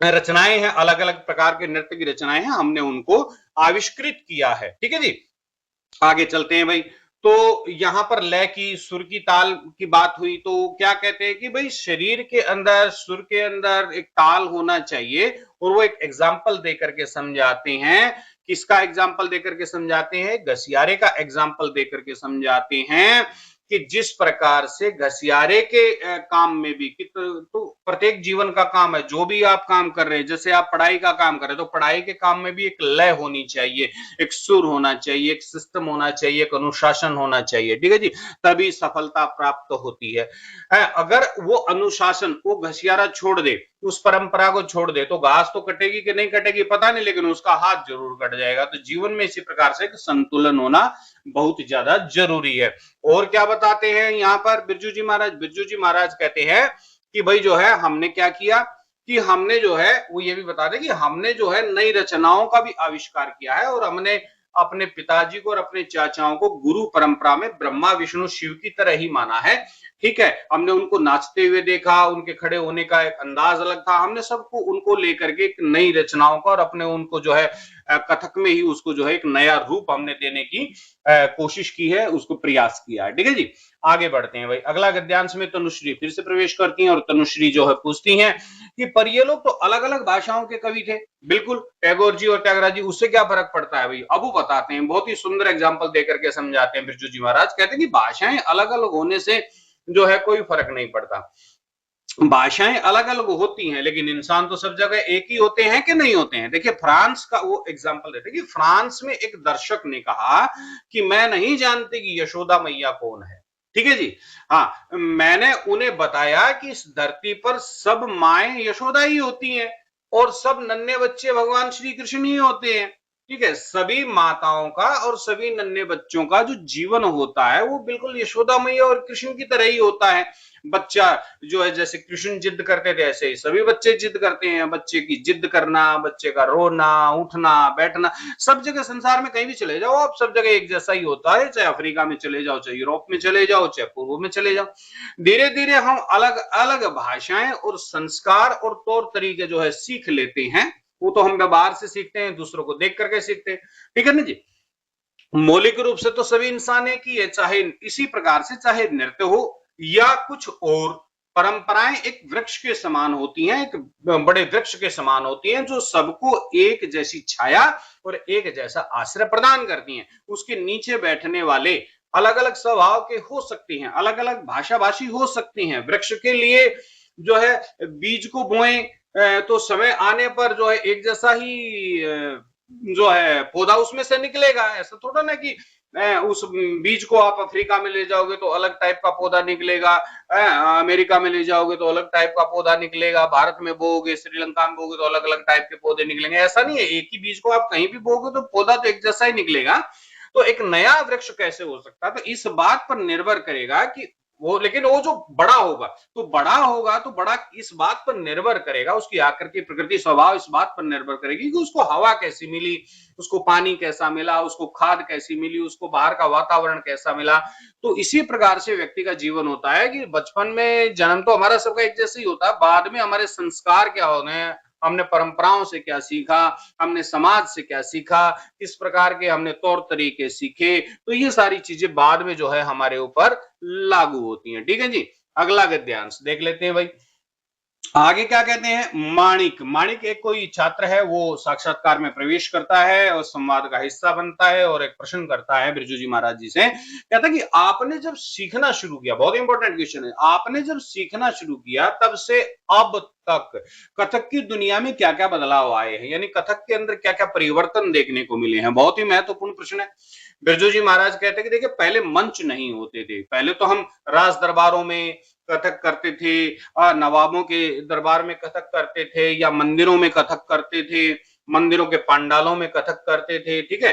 Speaker 1: रचनाएं हैं, अलग अलग प्रकार के नृत्य की रचनाएं हैं, हमने उनको आविष्कृत किया है। ठीक है जी, आगे चलते हैं भाई। तो यहां पर लय की, सुर की, ताल की बात हुई, तो क्या कहते हैं कि भाई शरीर के अंदर, सुर के अंदर एक ताल होना चाहिए। और वो एक एग्जाम्पल देकर के समझाते हैं। किसका एग्जाम्पल देकर के समझाते हैं? घसियारे का एग्जाम्पल देकर के समझाते हैं कि जिस प्रकार से घसियारे के काम में भी तो प्रत्येक जीवन का काम है, जो भी आप काम कर रहे हैं, जैसे आप पढ़ाई का काम कर रहे हैं, तो पढ़ाई के काम में भी एक लय होनी चाहिए, एक सुर होना चाहिए, एक सिस्टम होना चाहिए, एक अनुशासन होना चाहिए, ठीक है जी, तभी सफलता प्राप्त होती है। अगर वो अनुशासन, वो घसियारा छोड़ दे, उस परंपरा को छोड़ दे, तो घास तो कटेगी कि नहीं कटेगी पता नहीं, लेकिन उसका हाथ जरूर कट जाएगा। तो जीवन में इसी प्रकार से संतुलन होना बहुत ज्यादा जरूरी है। और क्या बताते हैं यहाँ पर बिरजू जी महाराज? बिरजू जी महाराज कहते हैं कि भाई जो है हमने क्या किया कि हमने जो है वो ये भी बता दें कि हमने जो है नई रचनाओं का भी आविष्कार किया है, और हमने अपने पिताजी को और अपने चाचाओं को गुरु परंपरा में ब्रह्मा विष्णु शिव की तरह ही माना है। ठीक है, हमने उनको नाचते हुए देखा, उनके खड़े होने का एक अंदाज अलग था, हमने सबको उनको लेकर के एक नई रचनाओं का और अपने उनको जो है कथक में ही उसको जो है एक नया रूप हमने देने की कोशिश की है, उसको प्रयास किया है। ठीक है जी, आगे बढ़ते हैं भाई। अगला गद्यांश में तनुश्री फिर से प्रवेश करती हैं और तनुश्री जो है पूछती हैं कि पर ये लोग तो अलग अलग भाषाओं के कवि थे। बिल्कुल, टैगोर जी और त्यागराज जी, उससे क्या फर्क पड़ता है भाई? अब वो बताते हैं, बहुत ही सुंदर एग्जाम्पल देकर के समझाते हैं बिरजू जी महाराज। कहते हैं कि भाषाएं अलग अलग होने से जो है कोई फर्क नहीं पड़ता। भाषाएं अलग अलग होती हैं, लेकिन इंसान तो सब जगह एक ही होते हैं कि नहीं होते हैं? देखिए, फ्रांस का वो एग्जाम्पल देते हैं कि फ्रांस में एक दर्शक ने कहा कि मैं नहीं जानती कि यशोदा मैया कौन है। ठीक है जी, हाँ, मैंने उन्हें बताया कि इस धरती पर सब माएं यशोदा ही होती हैं और सब नन्हे बच्चे भगवान श्री कृष्ण ही होते हैं। ठीक है, सभी माताओं का और सभी नन्हे बच्चों का जो जीवन होता है वो बिल्कुल यशोदा मैया और कृष्ण की तरह ही होता है। बच्चा जो है, जैसे कृष्ण जिद करते थे ऐसे ही सभी बच्चे जिद करते हैं। बच्चे की जिद करना, बच्चे का रोना, उठना, बैठना, सब जगह संसार में कहीं भी चले जाओ आप, सब जगह एक जैसा ही होता है। चाहे अफ्रीका में चले जाओ, चाहे यूरोप में चले जाओ, चाहे पूर्व में चले जाओ। धीरे धीरे हम अलग अलग भाषाएं और संस्कार और तौर तरीके जो है सीख लेते हैं। वो तो हम व्यवहार से सीखते हैं, दूसरों को देख करके सीखते हैं। ठीक है ना जी, मौलिक रूप से तो सभी इंसान एक ही है। चाहे इसी प्रकार से, चाहे नृत्य हो या कुछ और, परंपराएं एक वृक्ष के समान होती हैं, एक बड़े वृक्ष के समान होती हैं, जो सबको एक जैसी छाया और एक जैसा आश्रय प्रदान करती हैं। उसके नीचे बैठने वाले अलग अलग स्वभाव के हो सकते हैं, अलग अलग भाषा भाषी हो सकते हैं। वृक्ष के लिए जो है बीज को बोएं तो समय आने पर जो है एक जैसा ही जो है पौधा उसमें से निकलेगा। ऐसा थोड़ा ना कि उस बीज को आप अफ्रीका में ले जाओगे तो अलग टाइप का पौधा निकलेगा, अमेरिका में ले जाओगे तो अलग टाइप का पौधा निकलेगा, भारत में बोओगे, श्रीलंका में बोओगे तो अलग अलग टाइप के पौधे निकलेंगे। ऐसा नहीं है, एक ही बीज को आप कहीं भी बोओगे तो पौधा तो एक जैसा ही निकलेगा। तो एक नया वृक्ष कैसे हो सकता है? तो इस बात पर निर्भर करेगा कि वो, लेकिन वो जो बड़ा होगा तो बड़ा इस बात पर निर्भर करेगा, उसकी आकृति, प्रकृति, स्वभाव इस बात पर निर्भर करेगी कि उसको हवा कैसी मिली, उसको पानी कैसा मिला, उसको खाद कैसी मिली, उसको बाहर का वातावरण कैसा मिला। तो इसी प्रकार से व्यक्ति का जीवन होता है कि बचपन में जन्म तो हमारा सबका एक जैसे ही होता है, बाद में हमारे संस्कार क्या होने हैं, हमने परंपराओं से क्या सीखा, हमने समाज से क्या सीखा, किस प्रकार के हमने तौर तरीके सीखे, तो ये सारी चीजें बाद में जो है हमारे ऊपर लागू होती हैं। ठीक है जी, अगला गद्यांश देख लेते हैं भाई। आगे क्या कहते हैं? माणिक। माणिक एक कोई छात्र है, वो साक्षात्कार में प्रवेश करता है और संवाद का हिस्सा बनता है और एक प्रश्न करता है बिरजू जी महाराज जी से। कहता है कि आपने जब सीखना शुरू किया, बहुत इंपॉर्टेंट क्वेश्चन है, आपने जब सीखना शुरू किया तब से अब तक कथक की दुनिया में क्या क्या बदलाव आए हैं, यानी कथक के अंदर क्या क्या परिवर्तन देखने को मिले हैं? बहुत ही महत्वपूर्ण प्रश्न है। बिरजू जी महाराज कहते हैं कि देखिए, पहले मंच नहीं होते थे, पहले तो हम राज दरबारों में कथक करते थे, नवाबों के दरबार में कथक करते थे, या मंदिरों में कथक करते थे, मंदिरों के पंडालों में कथक करते थे। ठीक है,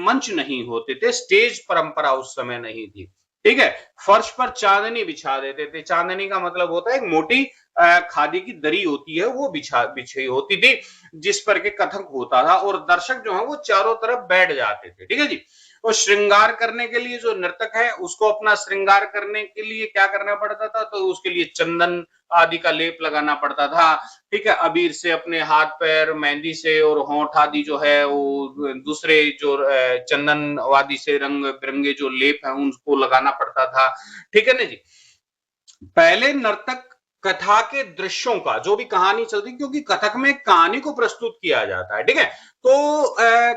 Speaker 1: मंच नहीं होते थे, स्टेज परंपरा उस समय नहीं थी। ठीक है, फर्श पर चांदनी बिछा देते थे। चांदनी का मतलब होता है एक मोटी खादी की दरी होती है, वो बिछी होती थी, जिस पर के कथक होता था, और दर्शक जो है वो चारों तरफ बैठ जाते थे। ठीक है जी, और श्रृंगार करने के लिए जो नर्तक है उसको अपना श्रृंगार करने के लिए क्या करना पड़ता था, तो उसके लिए चंदन आदि का लेप लगाना पड़ता था। ठीक है, अबीर से अपने हाथ पैर, मेहंदी से और होंठ आदि जो है वो दूसरे जो चंदन आदि से रंग बिरंगे जो लेप है उनको लगाना पड़ता था। ठीक है ना जी। पहले नर्तक कथा के दृश्यों का, जो भी कहानी चलती, क्योंकि कथक में कहानी को प्रस्तुत किया जाता है, ठीक है, तो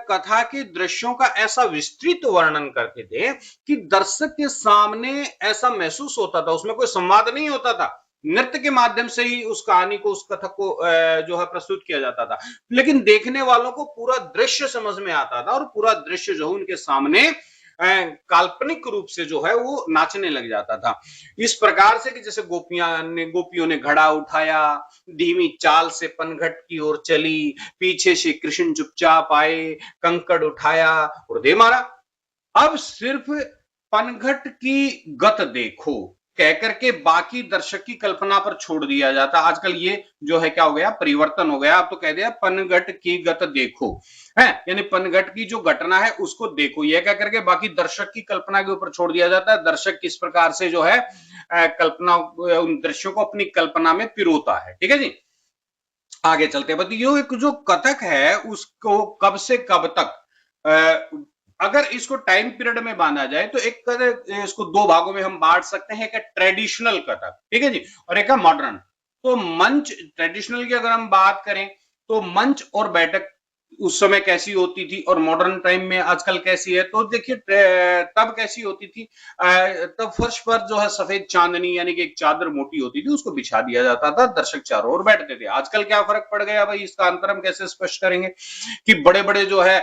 Speaker 1: कथा के दृश्यों का ऐसा विस्तृत वर्णन करते थे कि दर्शक के सामने ऐसा महसूस होता था, उसमें कोई संवाद नहीं होता था, नृत्य के माध्यम से ही उस कहानी को, उस कथक को जो है प्रस्तुत किया जाता था, लेकिन देखने वालों को पूरा दृश्य समझ में आता था और पूरा दृश्य जो उनके सामने काल्पनिक रूप से जो है वो नाचने लग जाता था। इस प्रकार से कि जैसे गोपियों ने घड़ा उठाया, धीमी चाल से पनघट की ओर चली, पीछे से कृष्ण चुपचाप आए, कंकड़ उठाया और दे मारा। अब सिर्फ पनघट की गत देखो कहकर के बाकी दर्शक की कल्पना पर छोड़ दिया जाता। आजकल ये जो है क्या हो गया, परिवर्तन हो गया। अब तो कह दिया पनघट की गत देखो, है यानी पनघट की जो घटना है उसको देखो, यह कह करके बाकी दर्शक की कल्पना के ऊपर छोड़ दिया जाता है। दर्शक किस प्रकार से जो है कल्पना, उन दृश्यों को अपनी कल्पना में पिरोता है। ठीक है जी, आगे चलते हैं। ये जो कथक है उसको कब से कब तक, अगर इसको टाइम पीरियड में बांधा जाए तो एक इसको दो भागों में हम बांट सकते हैं, एक ट्रेडिशनल कथक, ठीक है जी, और एक है मॉडर्न। तो मंच, ट्रेडिशनल की अगर हम बात करें तो मंच और बैठक उस समय कैसी होती थी और मॉडर्न टाइम में आजकल कैसी है, तो देखिए तब कैसी होती थी, तब फर्श पर जो है सफेद चांदनी यानी कि एक चादर मोटी होती थी, उसको बिछा दिया जाता था, दर्शक चारों ओर बैठते थे। आजकल क्या फर्क पड़ गया भाई, इसका अंतर हम कैसे स्पष्ट करेंगे कि बड़े बड़े जो है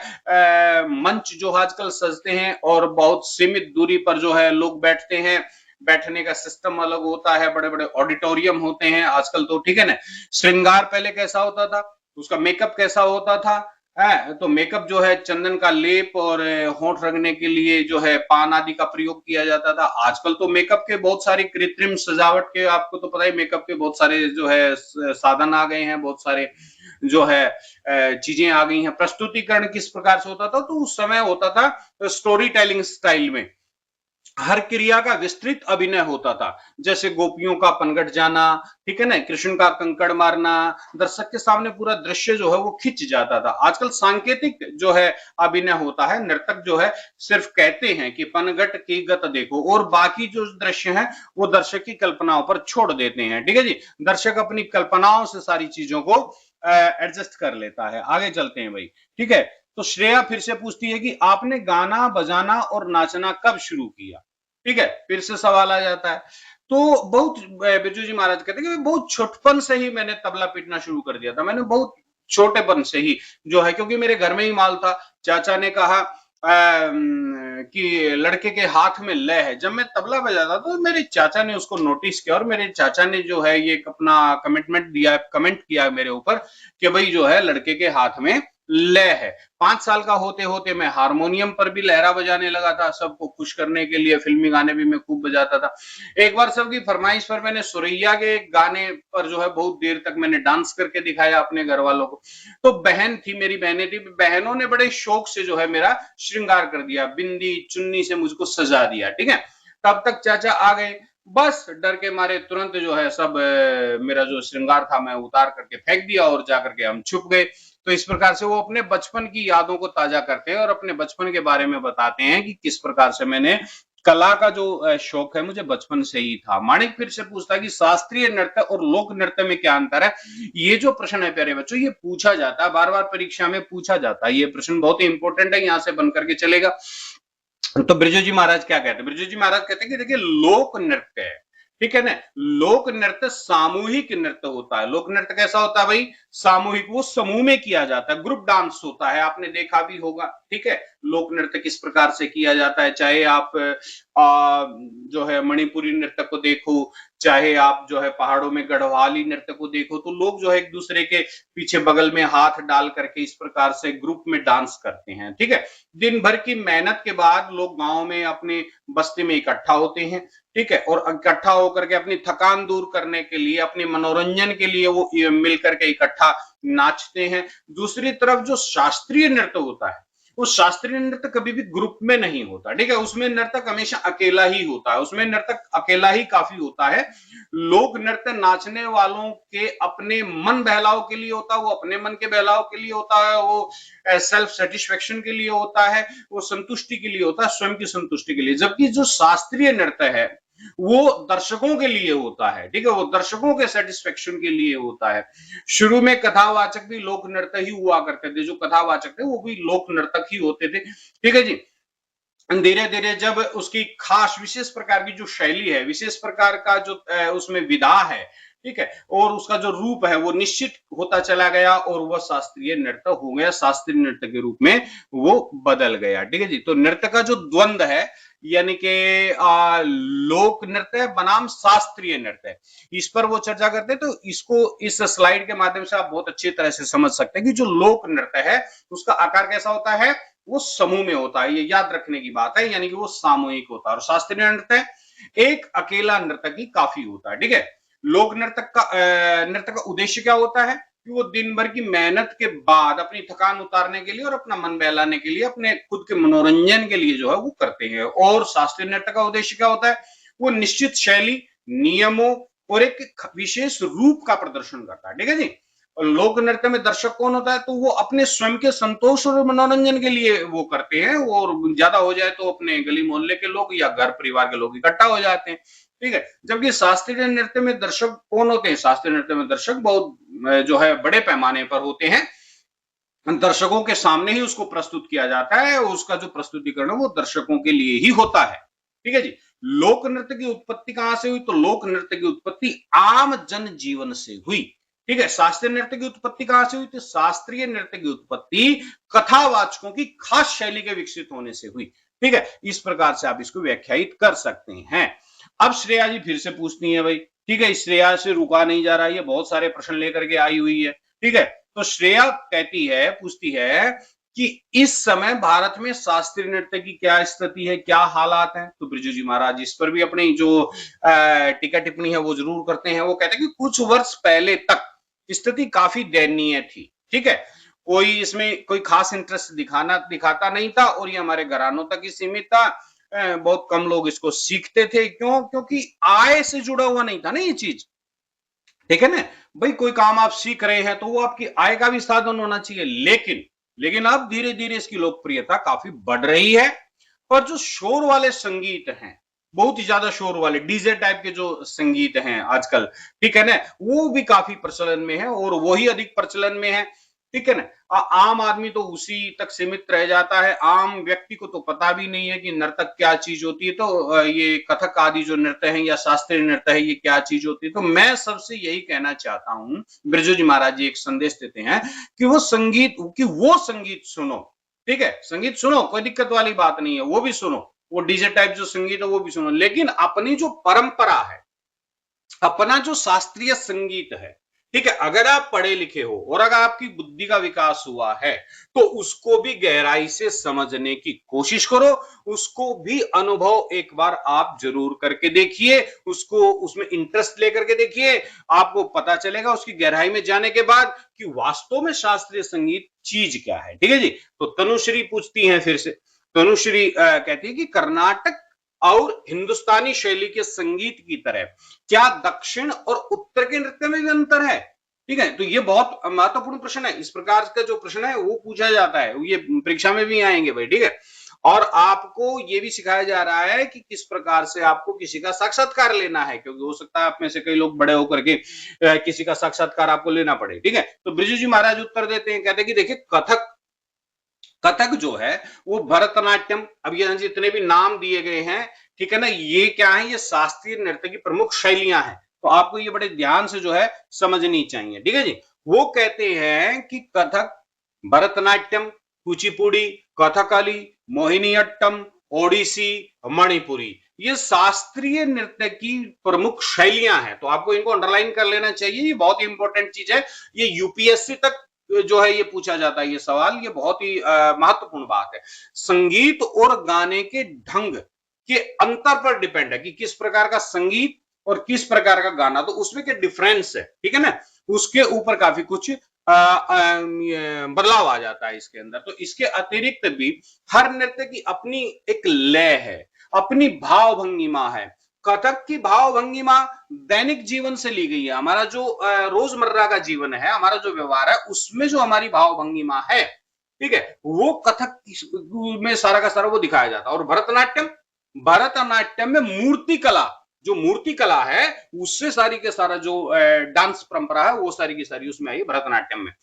Speaker 1: मंच जो आजकल सजते हैं और बहुत सीमित दूरी पर जो है लोग बैठते हैं, बैठने का सिस्टम अलग होता है, बड़े बड़े ऑडिटोरियम होते हैं आजकल तो, ठीक है ना। श्रृंगार पहले कैसा होता था, उसका मेकअप कैसा होता था, है तो मेकअप जो है चंदन का लेप और होंठ रंगने के लिए जो है पान आदि का प्रयोग किया जाता था। आजकल तो मेकअप के बहुत सारे कृत्रिम सजावट के, आपको तो पता ही, मेकअप के बहुत सारे जो है साधन आ गए हैं, बहुत सारे जो है चीजें आ गई हैं। प्रस्तुतिकरण किस प्रकार से होता था, तो उस समय होता था स्टोरी टेलिंग स्टाइल में, हर क्रिया का विस्तृत अभिनय होता था, जैसे गोपियों का पनघट जाना, ठीक है ना, कृष्ण का कंकड़ मारना, दर्शक के सामने पूरा दृश्य जो है वो खिंच जाता था। आजकल सांकेतिक जो है अभिनय होता है, नर्तक जो है सिर्फ कहते हैं कि पनघट की गत देखो और बाकी जो दृश्य है वो दर्शक की कल्पनाओं पर छोड़ देते हैं। ठीक है जी, दर्शक अपनी कल्पनाओं से सारी चीजों को एडजस्ट कर लेता है। आगे चलते हैं भाई, ठीक है। तो श्रेया फिर से पूछती है कि आपने गाना बजाना और नाचना कब शुरू किया। ठीक है, फिर से सवाल आ जाता है। तो बहुत बिरजू जी महाराज कहते हैं कि बहुत छोटपन से ही मैंने तबला पीटना शुरू कर दिया था, मैंने बहुत छोटेपन से ही जो है, क्योंकि मेरे घर में ही माल था। चाचा ने कहा कि लड़के के हाथ में लय है। जब मैं तबला बजाता तो मेरे चाचा ने उसको नोटिस किया और मेरे चाचा ने जो है ये अपना कमेंट किया मेरे ऊपर कि भाई जो है लड़के के हाथ में लय है। 5 साल का होते होते मैं हारमोनियम पर भी लहरा बजाने लगा था, सबको खुश करने के लिए। फिल्मी गाने भी मैं खूब बजाता था। एक बार सबकी फरमाइश पर मैंने सुरैया के गाने पर जो है बहुत देर तक मैंने डांस करके दिखाया अपने घर वालों को। तो बहन थी, मेरी बहनें थी, बहनों ने बड़े शौक से जो है मेरा श्रृंगार कर दिया, बिंदी चुन्नी से मुझको सजा दिया। ठीक है, तब तक चाचा आ गए, बस डर के मारे तुरंत जो है सब मेरा जो श्रृंगार था मैं उतार करके फेंक दिया और जाकर के हम छुप गए। तो इस प्रकार से वो अपने बचपन की यादों को ताजा करते हैं और अपने बचपन के बारे में बताते हैं कि किस प्रकार से मैंने कला का जो शौक है मुझे बचपन से ही था। माणिक फिर से पूछता है कि शास्त्रीय नृत्य और लोक नृत्य में क्या अंतर है। ये जो प्रश्न है प्यारे बच्चों, ये पूछा जाता है, बार बार परीक्षा में पूछा जाता है। ये प्रश्न बहुत ही इंपॉर्टेंट है, यहाँ से बन करके चलेगा। तो ब्रिजू जी महाराज क्या कहते हैं, ब्रिजू जी महाराज कहते हैं कि देखिए लोक नृत्य है, ठीक है ना, लोक नृत्य सामूहिक नृत्य होता है। लोक नृत्य कैसा होता है भाई, सामूहिक, वो समूह में किया जाता है, ग्रुप डांस होता है, आपने देखा भी होगा। ठीक है, लोक नृत्य किस प्रकार से किया जाता है, चाहे आप जो है मणिपुरी नृत्य को देखो, चाहे आप जो है पहाड़ों में गढ़वाली नृत्य को देखो, तो लोग जो है एक दूसरे के पीछे बगल में हाथ डाल करके इस प्रकार से ग्रुप में डांस करते हैं। ठीक है, दिन भर की मेहनत के बाद लोग गांव में अपने बस्ती में इकट्ठा होते हैं। ठीक है, और इकट्ठा होकर के अपनी थकान दूर करने के लिए, अपने मनोरंजन के लिए वो मिल करके इकट्ठा नाचते हैं। दूसरी तरफ जो शास्त्रीय नृत्य होता है वो शास्त्रीय नृत्य कभी भी ग्रुप में नहीं होता, ठीक है, उसमें नर्तक हमेशा अकेला ही होता है, उसमें नर्तक अकेला ही काफी होता है। लोक नृत्य नाचने वालों के अपने मन बहलाव के लिए होता है, वो अपने मन के बहलाव के लिए होता है, वो सेल्फ सेटिस्फेक्शन के लिए होता है, वो संतुष्टि के लिए होता है, स्वयं की संतुष्टि के लिए। जबकि जो शास्त्रीय नृत्य है वो दर्शकों के लिए होता है, ठीक है, वो दर्शकों के सेटिस्फेक्शन के लिए होता है। शुरू में कथावाचक भी लोक नृत्य ही हुआ करते थे, जो कथावाचक थे वो भी लोक नर्तक ही होते थे, ठीक है जी। धीरे धीरे जब उसकी खास विशेष प्रकार की जो शैली है, विशेष प्रकार का जो उसमें विधा है, ठीक है, और उसका जो रूप है वो निश्चित होता चला गया और वह शास्त्रीय नृत्य हो गया, शास्त्रीय नृत्य के रूप में वो बदल गया, ठीक है जी। तो नृत्य का जो द्वंद है, यानी कि लोक नृत्य बनाम शास्त्रीय नृत्य, इस पर वो चर्चा करते हैं। तो इसको इस स्लाइड के माध्यम से आप बहुत अच्छी तरह से समझ सकते हैं कि जो लोक नृत्य है उसका आकार कैसा होता है, वो समूह में होता है, ये याद रखने की बात है, यानी कि वो सामूहिक होता है। और शास्त्रीय नृत्य एक अकेला नर्तक ही काफी होता है, ठीक है। लोक नृत्य का उद्देश्य क्या होता है कि वो दिन भर की मेहनत के बाद अपनी थकान उतारने के लिए और अपना मन बहलाने के लिए, अपने खुद के मनोरंजन के लिए जो है वो करते हैं। और शास्त्रीय नृत्य का उद्देश्य क्या होता है, वो निश्चित शैली, नियमों और एक विशेष रूप का प्रदर्शन करता है, ठीक है जी। और लोक नृत्य में दर्शक कौन होता है, तो वो अपने स्वयं के संतोष और मनोरंजन के लिए वो करते हैं, और ज्यादा हो जाए तो अपने गली मोहल्ले के लोग या घर परिवार के लोग इकट्ठा हो जाते हैं, ठीक है। जबकि शास्त्रीय नृत्य में दर्शक कौन होते हैं, शास्त्रीय नृत्य में दर्शक बहुत जो है बड़े पैमाने पर होते हैं, दर्शकों के सामने ही उसको प्रस्तुत किया जाता है, उसका जो प्रस्तुतिकरण है वो दर्शकों के लिए ही होता है, ठीक है जी। लोक नृत्य की उत्पत्ति कहां से हुई, तो लोक नृत्य की उत्पत्ति आम जन जीवन से हुई, ठीक है। शास्त्रीय नृत्य की उत्पत्ति कहां से हुई, तो शास्त्रीय नृत्य की उत्पत्ति कथावाचकों की खास शैली के विकसित होने से हुई, ठीक है। इस प्रकार से आप इसको व्याख्यायित कर सकते हैं। अब श्रेया जी फिर से पूछती है भाई, ठीक है, श्रेया से रुका नहीं जा रहा है, ये बहुत सारे प्रश्न लेकर के आई हुई है, ठीक है। तो श्रेया कहती है, पूछती है कि इस समय भारत में शास्त्रीय नृत्य की क्या स्थिति है, क्या हालात हैं। तो ब्रिजू जी महाराज इस पर भी अपनी जो टीका टिप्पणी है वो जरूर करते हैं। वो कहते हैं कि कुछ वर्ष पहले तक स्थिति काफी दयनीय थी, ठीक है, कोई इसमें कोई खास इंटरेस्ट दिखाता नहीं था, और ये हमारे घरानों तक ही सीमित था। बहुत कम लोग इसको सीखते थे, क्यों, क्योंकि आय से जुड़ा हुआ नहीं था ना ये चीज, ठीक है ना भाई। कोई काम आप सीख रहे हैं तो वो आपकी आय का भी साधन होना चाहिए, लेकिन अब धीरे धीरे इसकी लोकप्रियता काफी बढ़ रही है। पर जो शोर वाले संगीत हैं, बहुत ही ज्यादा शोर वाले डीजे टाइप के जो संगीत हैं आजकल, ठीक है ना, वो भी काफी प्रचलन में है, और वही अधिक प्रचलन में है, ठीक है ना। आम आदमी तो उसी तक सीमित रह जाता है, आम व्यक्ति को तो पता भी नहीं है कि नर्तक क्या चीज होती है, तो ये कथक आदि जो नृत्य है या शास्त्रीय नृत्य है ये क्या चीज होती है। तो मैं सबसे यही कहना चाहता हूं, बिरजू जी महाराज जी एक संदेश देते हैं कि वो संगीत सुनो, ठीक है, संगीत सुनो, कोई दिक्कत वाली बात नहीं है, वो भी सुनो, वो डीजे टाइप जो संगीत है वो भी सुनो, लेकिन अपनी जो परंपरा है, अपना जो शास्त्रीय संगीत है, ठीक है, अगर आप पढ़े लिखे हो और अगर आपकी बुद्धि का विकास हुआ है तो उसको भी गहराई से समझने की कोशिश करो, उसको भी अनुभव एक बार आप जरूर करके देखिए, उसको उसमें इंटरेस्ट लेकर के देखिए, आपको पता चलेगा उसकी गहराई में जाने के बाद कि वास्तव में शास्त्रीय संगीत चीज क्या है, ठीक है जी। तो तनुश्री पूछती हैं फिर से, तनुश्री कहती है कि कर्नाटक और हिंदुस्तानी शैली के संगीत की तरह क्या दक्षिण और उत्तर के नृत्य में भी अंतर है, ठीक है। तो ये बहुत महत्वपूर्ण प्रश्न है, इस प्रकार का जो प्रश्न है वो पूछा जाता है, ये परीक्षा में भी आएंगे भाई, ठीक है। और आपको ये भी सिखाया जा रहा है कि किस प्रकार से आपको किसी का साक्षात्कार लेना है, क्योंकि हो सकता है आप में से कई लोग बड़े होकर के किसी का साक्षात्कार आपको लेना पड़े, ठीक है। तो ब्रिजू जी महाराज उत्तर देते हैं, कहते हैं कि देखिए कथक जो है वो भरतनाट्यम, अब ये जितने भी नाम दिए गए हैं, ठीक है ना, ये क्या है, ये शास्त्रीय नृत्य की प्रमुख शैलियां हैं, तो आपको ये बड़े ध्यान से जो है समझनी चाहिए, ठीक है जी। वो कहते हैं कि कथक, भरतनाट्यम, कुचिपुड़ी, कथकली, मोहिनीअट्टम, ओडिसी, मणिपुरी, ये शास्त्रीय नृत्य की प्रमुख शैलियां हैं, तो आपको इनको अंडरलाइन कर लेना चाहिए, ये बहुत ही इंपॉर्टेंट चीज है, ये यूपीएससी तक जो है ये पूछा जाता है ये सवाल, ये बहुत ही महत्वपूर्ण बात है। संगीत और गाने के ढंग के अंतर पर डिपेंड है कि किस प्रकार का संगीत और किस प्रकार का गाना, तो उसमें क्या डिफरेंस है, ठीक है ना, उसके ऊपर काफी कुछ बदलाव आ जाता है इसके अंदर। तो इसके अतिरिक्त भी हर नृत्य की अपनी एक लय है, अपनी भाव भंगिमा है। कथक की भाव भंगिमा दैनिक जीवन से ली गई है। हमारा जो रोजमर्रा का जीवन है, हमारा जो व्यवहार है, उसमें जो हमारी भाव भंगिमा है, ठीक है, वो कथक में सारा का सारा वो दिखाया जाता है। और भरतनाट्यम, भरतनाट्यम में मूर्ति कला, जो मूर्ति कला है, उससे सारी के सारा जो डांस परंपरा है, वो सारी की सारी उसमें आई भरतनाट्यम में,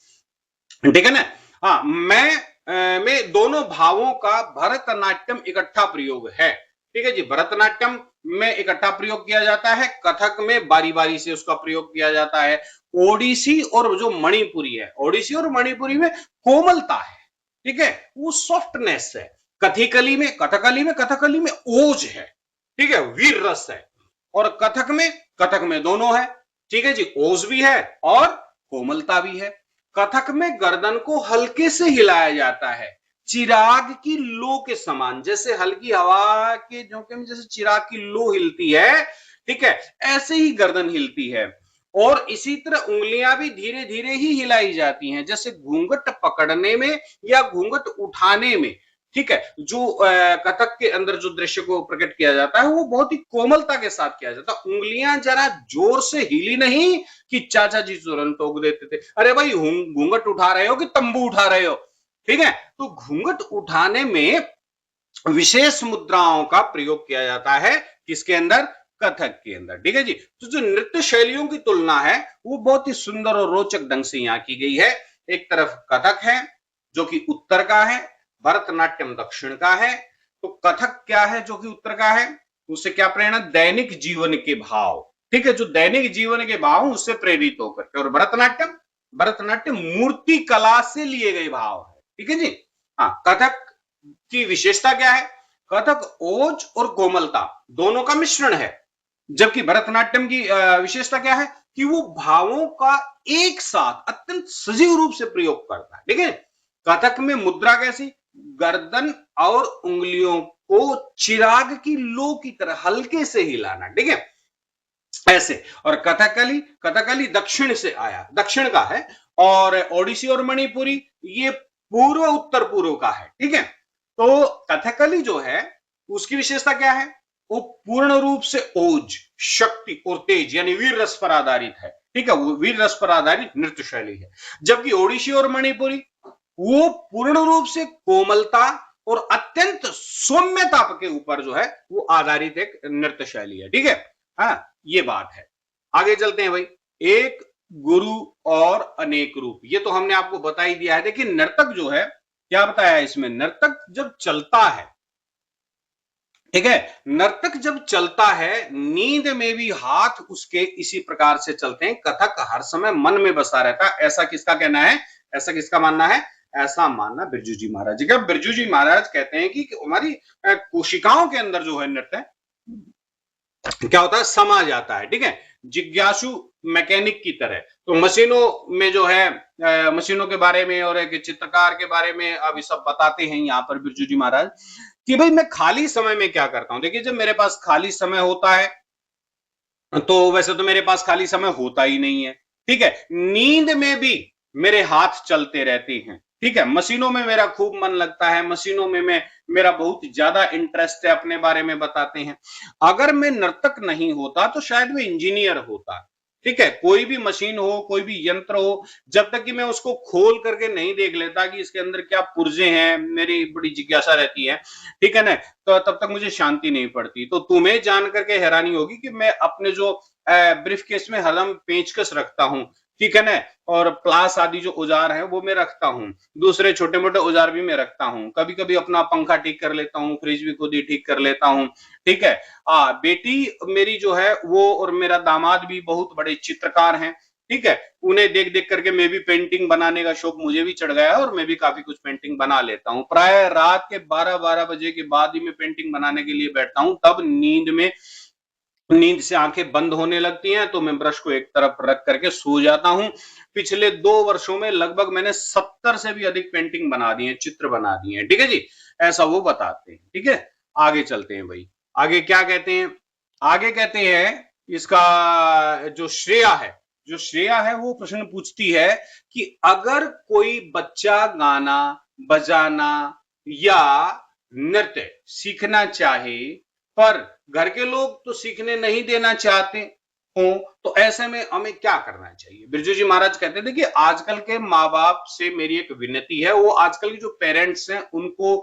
Speaker 1: ठीक है ना। हाँ, में दोनों भावों का भरतनाट्यम इकट्ठा प्रयोग है, ठीक है जी। भरतनाट्यम में इकट्ठा प्रयोग किया जाता है, कथक में बारी बारी से उसका प्रयोग किया जाता है। ओडिसी और जो मणिपुरी है, ओडिसी और मणिपुरी में कोमलता है, ठीक है, वो सॉफ्टनेस है। कथकली में ओज है, ठीक है, वीर रस है। और कथक में दोनों है, ठीक है जी, ओज भी है और कोमलता भी है। कथक में गर्दन को हल्के से हिलाया जाता है, चिराग की लो के समान, जैसे हल्की हवा के झोंके में जैसे चिराग की लो हिलती है, ठीक है, ऐसे ही गर्दन हिलती है। और इसी तरह उंगलियां भी धीरे धीरे ही हिलाई जाती हैं, जैसे घूंघट पकड़ने में या घूंघट उठाने में, ठीक है। जो कथक के अंदर जो दृश्य को प्रकट किया जाता है, वो बहुत ही कोमलता के साथ किया जाता है। उंगलियां जरा जोर से हिली नहीं कि चाचा जी तुरंत टोक देते थे, अरे भाई घूंघट उठा रहे हो कि तंबू उठा रहे हो, ठीक है। तो घूंघट उठाने में विशेष मुद्राओं का प्रयोग किया जाता है, किसके अंदर, कथक के अंदर, ठीक है जी। तो जो नृत्य शैलियों की तुलना है, वो बहुत ही सुंदर और रोचक ढंग से यहां की गई है। एक तरफ कथक है जो कि उत्तर का है, भरतनाट्यम दक्षिण का है। तो कथक क्या है जो कि उत्तर का है, उससे क्या प्रेरणा, दैनिक जीवन के भाव, ठीक है, जो दैनिक जीवन के भाव उससे प्रेरित होकर के। और भरतनाट्यम मूर्ति कला से लिए गए भाव है, ठीक है जी। हाँ, कथक की विशेषता क्या है, कथक ओज और कोमलता दोनों का मिश्रण है, जबकि भरतनाट्यम की विशेषता क्या है कि वो भावों का एक साथ अत्यंत सजीव रूप से प्रयोग करता है, ठीक है। कथक में मुद्रा कैसी, गर्दन और उंगलियों को चिराग की लो की तरह हल्के से हिलाना, ठीक है, ऐसे। और कथकली दक्षिण से आया, दक्षिण का है। और ओडिसी और मणिपुरी ये पूर्व उत्तर पूर्व का है, ठीक है। तो कथकली जो है उसकी विशेषता क्या है, वो पूर्ण रूप से ओज, शक्ति और तेज यानी वीर रस पर आधारित है, ठीक है, वो वीर रस पर आधारित नृत्य शैली है। जबकि ओडिसी और मणिपुरी वो पूर्ण रूप से कोमलता और अत्यंत सौम्यता के ऊपर जो है वो आधारित एक नृत्य शैली है, ठीक है। हाँ, ये बात है। आगे चलते हैं भाई। एक गुरु और अनेक रूप, ये तो हमने आपको बता ही दिया है। देखिए नर्तक जो है, क्या बताया है इसमें, नर्तक जब चलता है, ठीक है, नर्तक जब चलता है, नींद में भी हाथ उसके इसी प्रकार से चलते हैं। कथक हर समय मन में बसा रहता है, ऐसा किसका कहना है, ऐसा किसका मानना है, ऐसा मानना बिरजू जी महाराज जी का। बिरजू जी महाराज कहते हैं कि हमारी कोशिकाओं के अंदर जो है नृत्य क्या होता है, समा जाता है, ठीक है, जिज्ञासु मैकेनिक की तरह। तो मशीनों में जो है, मशीनों के बारे में और एक चित्रकार के बारे में अभी सब बताते हैं यहाँ पर बिरजू जी महाराज कि भाई मैं खाली समय में क्या करता हूं। देखिए जब मेरे पास खाली समय होता है, तो वैसे तो मेरे पास खाली समय होता ही नहीं है, ठीक है, नींद में भी मेरे हाथ चलते रहते हैं, ठीक है, मशीनों में मेरा खूब मन लगता है, मशीनों में मेरा बहुत ज्यादा इंटरेस्ट है, अपने बारे में बताते हैं। अगर मैं नर्तक नहीं होता तो शायद मैं इंजीनियर होता, ठीक है, कोई भी मशीन हो, कोई भी यंत्र हो, जब तक कि मैं उसको खोल करके नहीं देख लेता कि इसके अंदर क्या पुर्जे हैं, मेरी बड़ी जिज्ञासा रहती है, ठीक है ना, तो तब तक मुझे शांति नहीं पड़ती। तो तुम्हें जान करके हैरानी होगी कि मैं अपने जो ब्रीफ केस में हरदम पेचकस रखता हूं, ठीक है ना, और प्लास आदि जो औजार है वो मैं रखता हूँ, दूसरे छोटे मोटे औजार भी मैं रखता हूँ, कभी कभी अपना पंखा ठीक कर लेता हूँ, फ्रिज भी खुद ही ठीक कर लेता हूँ, ठीक है। बेटी मेरी जो है वो और मेरा दामाद भी बहुत बड़े चित्रकार हैं, ठीक है, उन्हें देख देख करके मैं भी पेंटिंग बनाने का शौक मुझे भी चढ़ गया है और मैं भी काफी कुछ पेंटिंग बना लेता हूँ। प्राय रात के 12 बजे के बाद ही मैं पेंटिंग बनाने के लिए बैठता हूँ, तब नींद से आंखें बंद होने लगती हैं, तो मैं ब्रश को एक तरफ रख करके सो जाता हूं। पिछले 2 वर्षों में लगभग मैंने 70 से भी अधिक पेंटिंग बना दी है, चित्र बना दिए हैं, ठीक है जी, ऐसा वो बताते हैं, ठीक है। आगे चलते हैं भाई, आगे क्या कहते हैं, आगे कहते हैं इसका जो श्रेया है, जो श्रेया है वो प्रश्न पूछती है कि अगर कोई बच्चा गाना बजाना या नृत्य सीखना चाहे पर घर के लोग तो सीखने नहीं देना चाहते हो, तो ऐसे में हमें क्या करना चाहिए? बिरजू जी महाराज कहते थे कि आजकल के माँ बाप से मेरी एक विनती है, वो आजकल के जो पेरेंट्स हैं उनको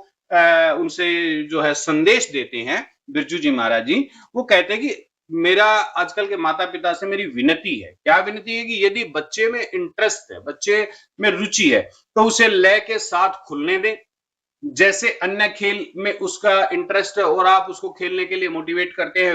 Speaker 1: उनसे जो है संदेश देते हैं बिरजू जी महाराज जी, वो कहते हैं कि मेरा आजकल के माता पिता से मेरी विनती है। क्या विनती है? कि यदि बच्चे में इंटरेस्ट है, बच्चे में रुचि है, तो उसे लय के साथ खुलने दें। जैसे अन्य खेल में उसका इंटरेस्ट है और आप उसको खेलने के लिए मोटिवेट करते हैं,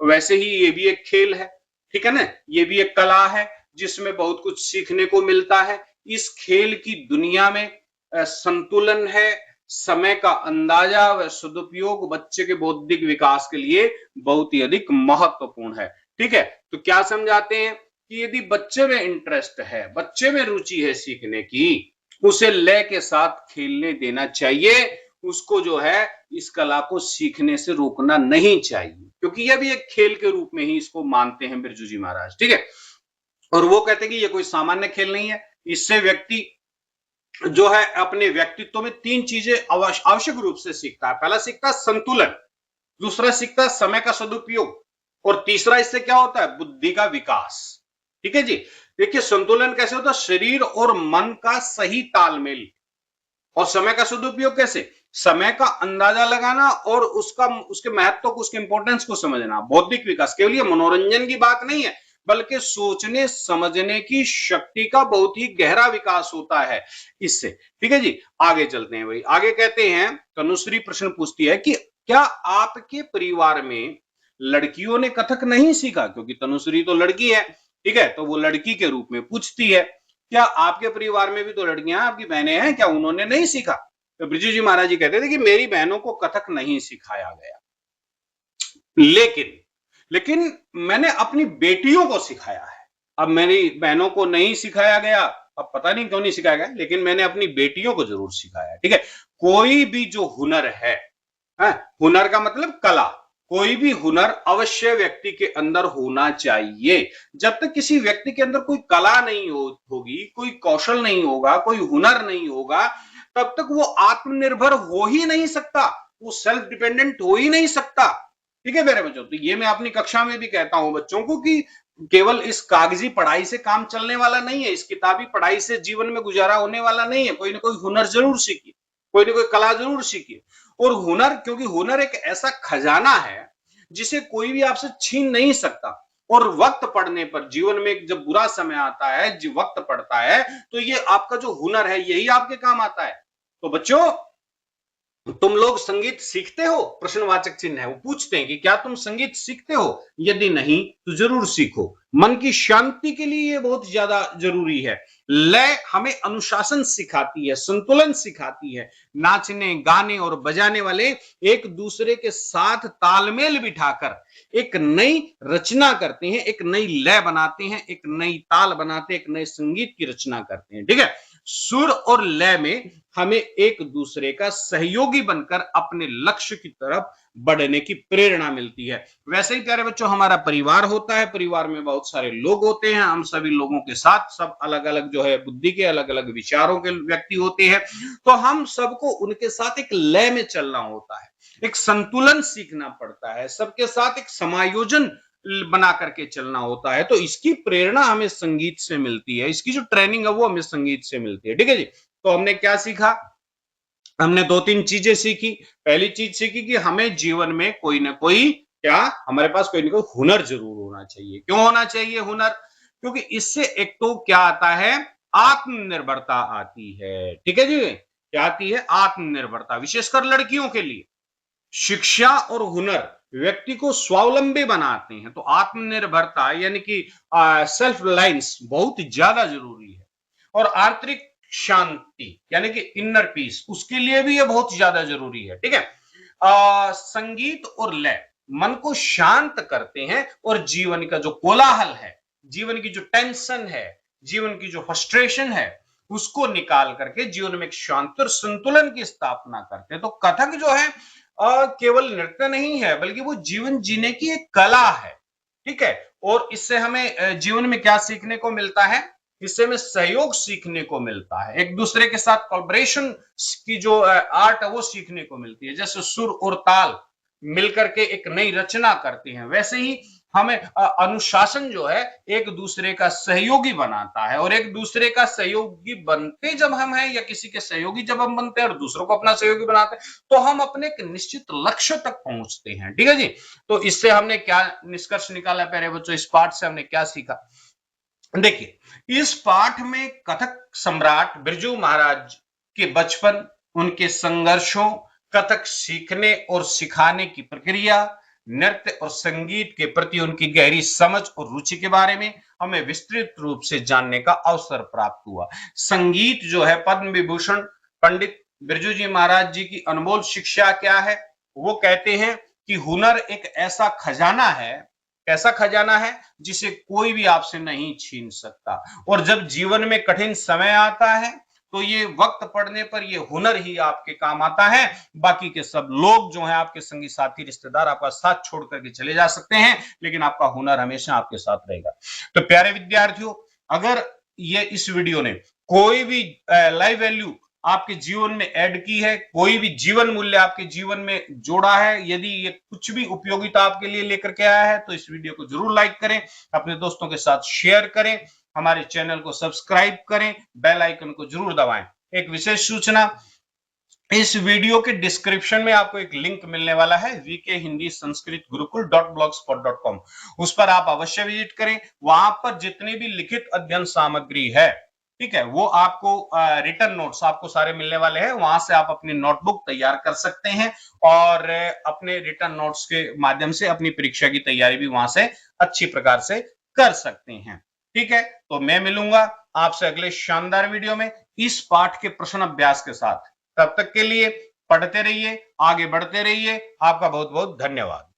Speaker 1: वैसे ही ये भी एक खेल है, ठीक है ना? ये भी एक कला है जिसमें बहुत कुछ सीखने को मिलता है। इस खेल की दुनिया में संतुलन है, समय का अंदाजा व सदुपयोग बच्चे के बौद्धिक विकास के लिए बहुत ही अधिक महत्वपूर्ण है। ठीक है, तो क्या समझाते हैं कि यदि बच्चे में इंटरेस्ट है, बच्चे में रुचि है सीखने की, उसे लय के साथ खेलने देना चाहिए। उसको जो है इस कला को सीखने से रोकना नहीं चाहिए, क्योंकि यह भी एक खेल के रूप में ही इसको मानते हैं बिरजू जी महाराज। ठीक है, और वो कहते हैं कि यह कोई सामान्य खेल नहीं है, इससे व्यक्ति जो है अपने व्यक्तित्व में 3 चीजें आवश्यक रूप से सीखता है। पहला सीखता है संतुलन, दूसरा सीखता है समय का सदुपयोग, और तीसरा इससे क्या होता है? बुद्धि का विकास। ठीक है जी, देखिए संतुलन कैसे होता है? शरीर और मन का सही तालमेल। और समय का सदुपयोग कैसे? समय का अंदाजा लगाना और उसके महत्व को, उसके इंपॉर्टेंस को समझना। बौद्धिक विकास केवल ये मनोरंजन की बात नहीं है, बल्कि सोचने समझने की शक्ति का बहुत ही गहरा विकास होता है इससे। ठीक है जी, आगे चलते हैं भाई। आगे कहते हैं, तनुश्री प्रश्न पूछती है कि क्या आपके परिवार में लड़कियों ने कथक नहीं सीखा? क्योंकि तनुश्री तो लड़की है, ठीक है, तो वो लड़की के रूप में पूछती है, क्या आपके परिवार में भी तो लड़कियां, आपकी बहनें हैं, क्या उन्होंने नहीं सीखा? तो बिरजू जी महाराज जी कहते थे कि मेरी बहनों को कथक नहीं सिखाया गया, लेकिन मैंने अपनी बेटियों को सिखाया है। अब मेरी बहनों को नहीं सिखाया गया, अब पता नहीं क्यों नहीं सिखाया गया, लेकिन मैंने अपनी बेटियों को जरूर सिखाया है। ठीक है, कोई भी जो हुनर है, हुनर का मतलब कला, कोई भी हुनर अवश्य व्यक्ति के अंदर होना चाहिए। जब तक किसी व्यक्ति के अंदर कोई कला नहीं होगी, कोई कौशल नहीं होगा, कोई हुनर नहीं होगा, तब तक वो आत्मनिर्भर हो ही नहीं सकता, वो सेल्फ डिपेंडेंट हो ही नहीं सकता। ठीक है मेरे बच्चों, तो ये मैं अपनी कक्षा में भी कहता हूं बच्चों को कि केवल इस कागजी पढ़ाई से काम चलने वाला नहीं है, इस किताबी पढ़ाई से जीवन में गुजारा होने वाला नहीं है। कोई ना कोई हुनर जरूर सीखिए, कोई ना कोई कला जरूर सीखिए। और हुनर, क्योंकि हुनर एक ऐसा खजाना है जिसे कोई भी आपसे छीन नहीं सकता। और वक्त पड़ने पर, जीवन में जब बुरा समय आता है, जब वक्त पड़ता है, तो ये आपका जो हुनर है यही आपके काम आता है। तो बच्चों, तुम लोग संगीत सीखते हो? प्रश्नवाचक चिन्ह है, वो पूछते हैं कि क्या तुम संगीत सीखते हो? यदि नहीं तो जरूर सीखो, मन की शांति के लिए ये बहुत ज्यादा जरूरी है। लय हमें अनुशासन सिखाती है, संतुलन सिखाती है। नाचने गाने और बजाने वाले एक दूसरे के साथ तालमेल बिठाकर एक नई रचना करते हैं, एक नई लय बनाते हैं, एक नई ताल बनाते हैं, एक नए संगीत की रचना करते हैं। ठीक है, सुर और लय में हमें एक दूसरे का सहयोगी बनकर अपने लक्ष्य की तरफ बढ़ने की प्रेरणा मिलती है। वैसे ही प्यारे बच्चों, हमारा परिवार होता है, परिवार में बहुत सारे लोग होते हैं, हम सभी लोगों के साथ सब अलग अलग जो है बुद्धि के, अलग अलग विचारों के व्यक्ति होते हैं। तो हम सबको उनके साथ एक लय में चलना होता है, एक संतुलन सीखना पड़ता है, सबके साथ एक समायोजन बना करके चलना होता है। तो इसकी प्रेरणा हमें संगीत से मिलती है, इसकी जो ट्रेनिंग है वो हमें संगीत से मिलती है। ठीक है जी, तो हमने क्या सीखा? हमने 2-3 चीजें सीखी। पहली चीज सीखी कि हमें जीवन में कोई ना कोई, क्या हमारे पास कोई ना कोई हुनर जरूर होना चाहिए। क्यों होना चाहिए हुनर? क्योंकि इससे एक तो क्या आता है? आत्मनिर्भरता आती है। ठीक है जी, क्या आती है? आत्मनिर्भरता, विशेषकर लड़कियों के लिए। शिक्षा और हुनर व्यक्ति को स्वावलंबी बनाते हैं, तो आत्मनिर्भरता यानी कि सेल्फ रिलायंस बहुत ज्यादा जरूरी है। और आंतरिक शांति यानी कि इनर पीस, उसके लिए भी ये बहुत ज्यादा जरूरी है। ठीक है, संगीत और लय मन को शांत करते हैं और जीवन का जो कोलाहल है, जीवन की जो टेंशन है, जीवन की जो फ्रस्ट्रेशन है, उसको निकाल करके जीवन में एक शांति और संतुलन की स्थापना करते हैं। तो कथक जो है केवल नृत्य नहीं है, बल्कि वो जीवन जीने की एक कला है। ठीक है, और इससे हमें जीवन में क्या सीखने को मिलता है? इससे हमें सहयोग सीखने को मिलता है, एक दूसरे के साथ कोलैबोरेशन की जो आर्ट है वो सीखने को मिलती है। जैसे सुर और ताल मिलकर के एक नई रचना करती हैं, वैसे ही हमें अनुशासन जो है एक दूसरे का सहयोगी बनाता है, और एक दूसरे का सहयोगी बनते जब हम हैं, या किसी के सहयोगी जब हम बनते हैं और दूसरों को अपना सहयोगी बनाते हैं, तो हम अपने एक निश्चित लक्ष्य तक पहुंचते हैं। ठीक है जी। तो इससे हमने क्या निष्कर्ष निकाला प्यारे बच्चों? इस पाठ से हमने क्या सीखा? देखिए, इस पाठ में कथक सम्राट बिरजू महाराज के बचपन, उनके संघर्षों, कथक सीखने और सिखाने की प्रक्रिया, नृत्य और संगीत के प्रति उनकी गहरी समझ और रुचि के बारे में हमें विस्तृत रूप से जानने का अवसर प्राप्त हुआ। संगीत जो है, पद्म विभूषण पंडित बिरजू जी महाराज जी की अनमोल शिक्षा क्या है? वो कहते हैं कि हुनर एक ऐसा खजाना है, ऐसा खजाना है जिसे कोई भी आपसे नहीं छीन सकता। और जब जीवन में कठिन समय आता है तो ये वक्त पड़ने पर ये हुनर ही आपके काम आता है। बाकी के सब लोग जो हैं, आपके संगी साथी रिश्तेदार, आपका साथ छोड़ करके चले जा सकते हैं, लेकिन आपका हुनर हमेशा आपके साथ रहेगा। तो प्यारे विद्यार्थियों, अगर ये इस वीडियो ने कोई भी लाइव वैल्यू आपके जीवन में ऐड की है, कोई भी जीवन मूल्य आपके जीवन में जोड़ा है, यदि ये कुछ भी उपयोगिता आपके लिए लेकर के आया है, तो इस वीडियो को जरूर लाइक करें, अपने दोस्तों के साथ शेयर करें, हमारे चैनल को सब्सक्राइब करें, बेल आइकन को जरूर दबाएं। एक विशेष सूचना, इस वीडियो के डिस्क्रिप्शन में आपको एक लिंक मिलने वाला है, वीके हिंदी संस्कृत गुरुकुल.blogspot.com। उस पर आप अवश्य विजिट करें। वहां पर जितनी भी लिखित अध्ययन सामग्री है, ठीक है, वो आपको रिटर्न नोट्स आपको सारे मिलने वाले हैं। वहां से आप अपनी नोटबुक तैयार कर सकते हैं और अपने रिटर्न नोट्स के माध्यम से अपनी परीक्षा की तैयारी भी वहां से अच्छी प्रकार से कर सकते हैं। ठीक है, तो मैं मिलूंगा आपसे अगले शानदार वीडियो में इस पाठ के प्रश्न अभ्यास के साथ। तब तक के लिए पढ़ते रहिए, आगे बढ़ते रहिए। आपका बहुत बहुत धन्यवाद।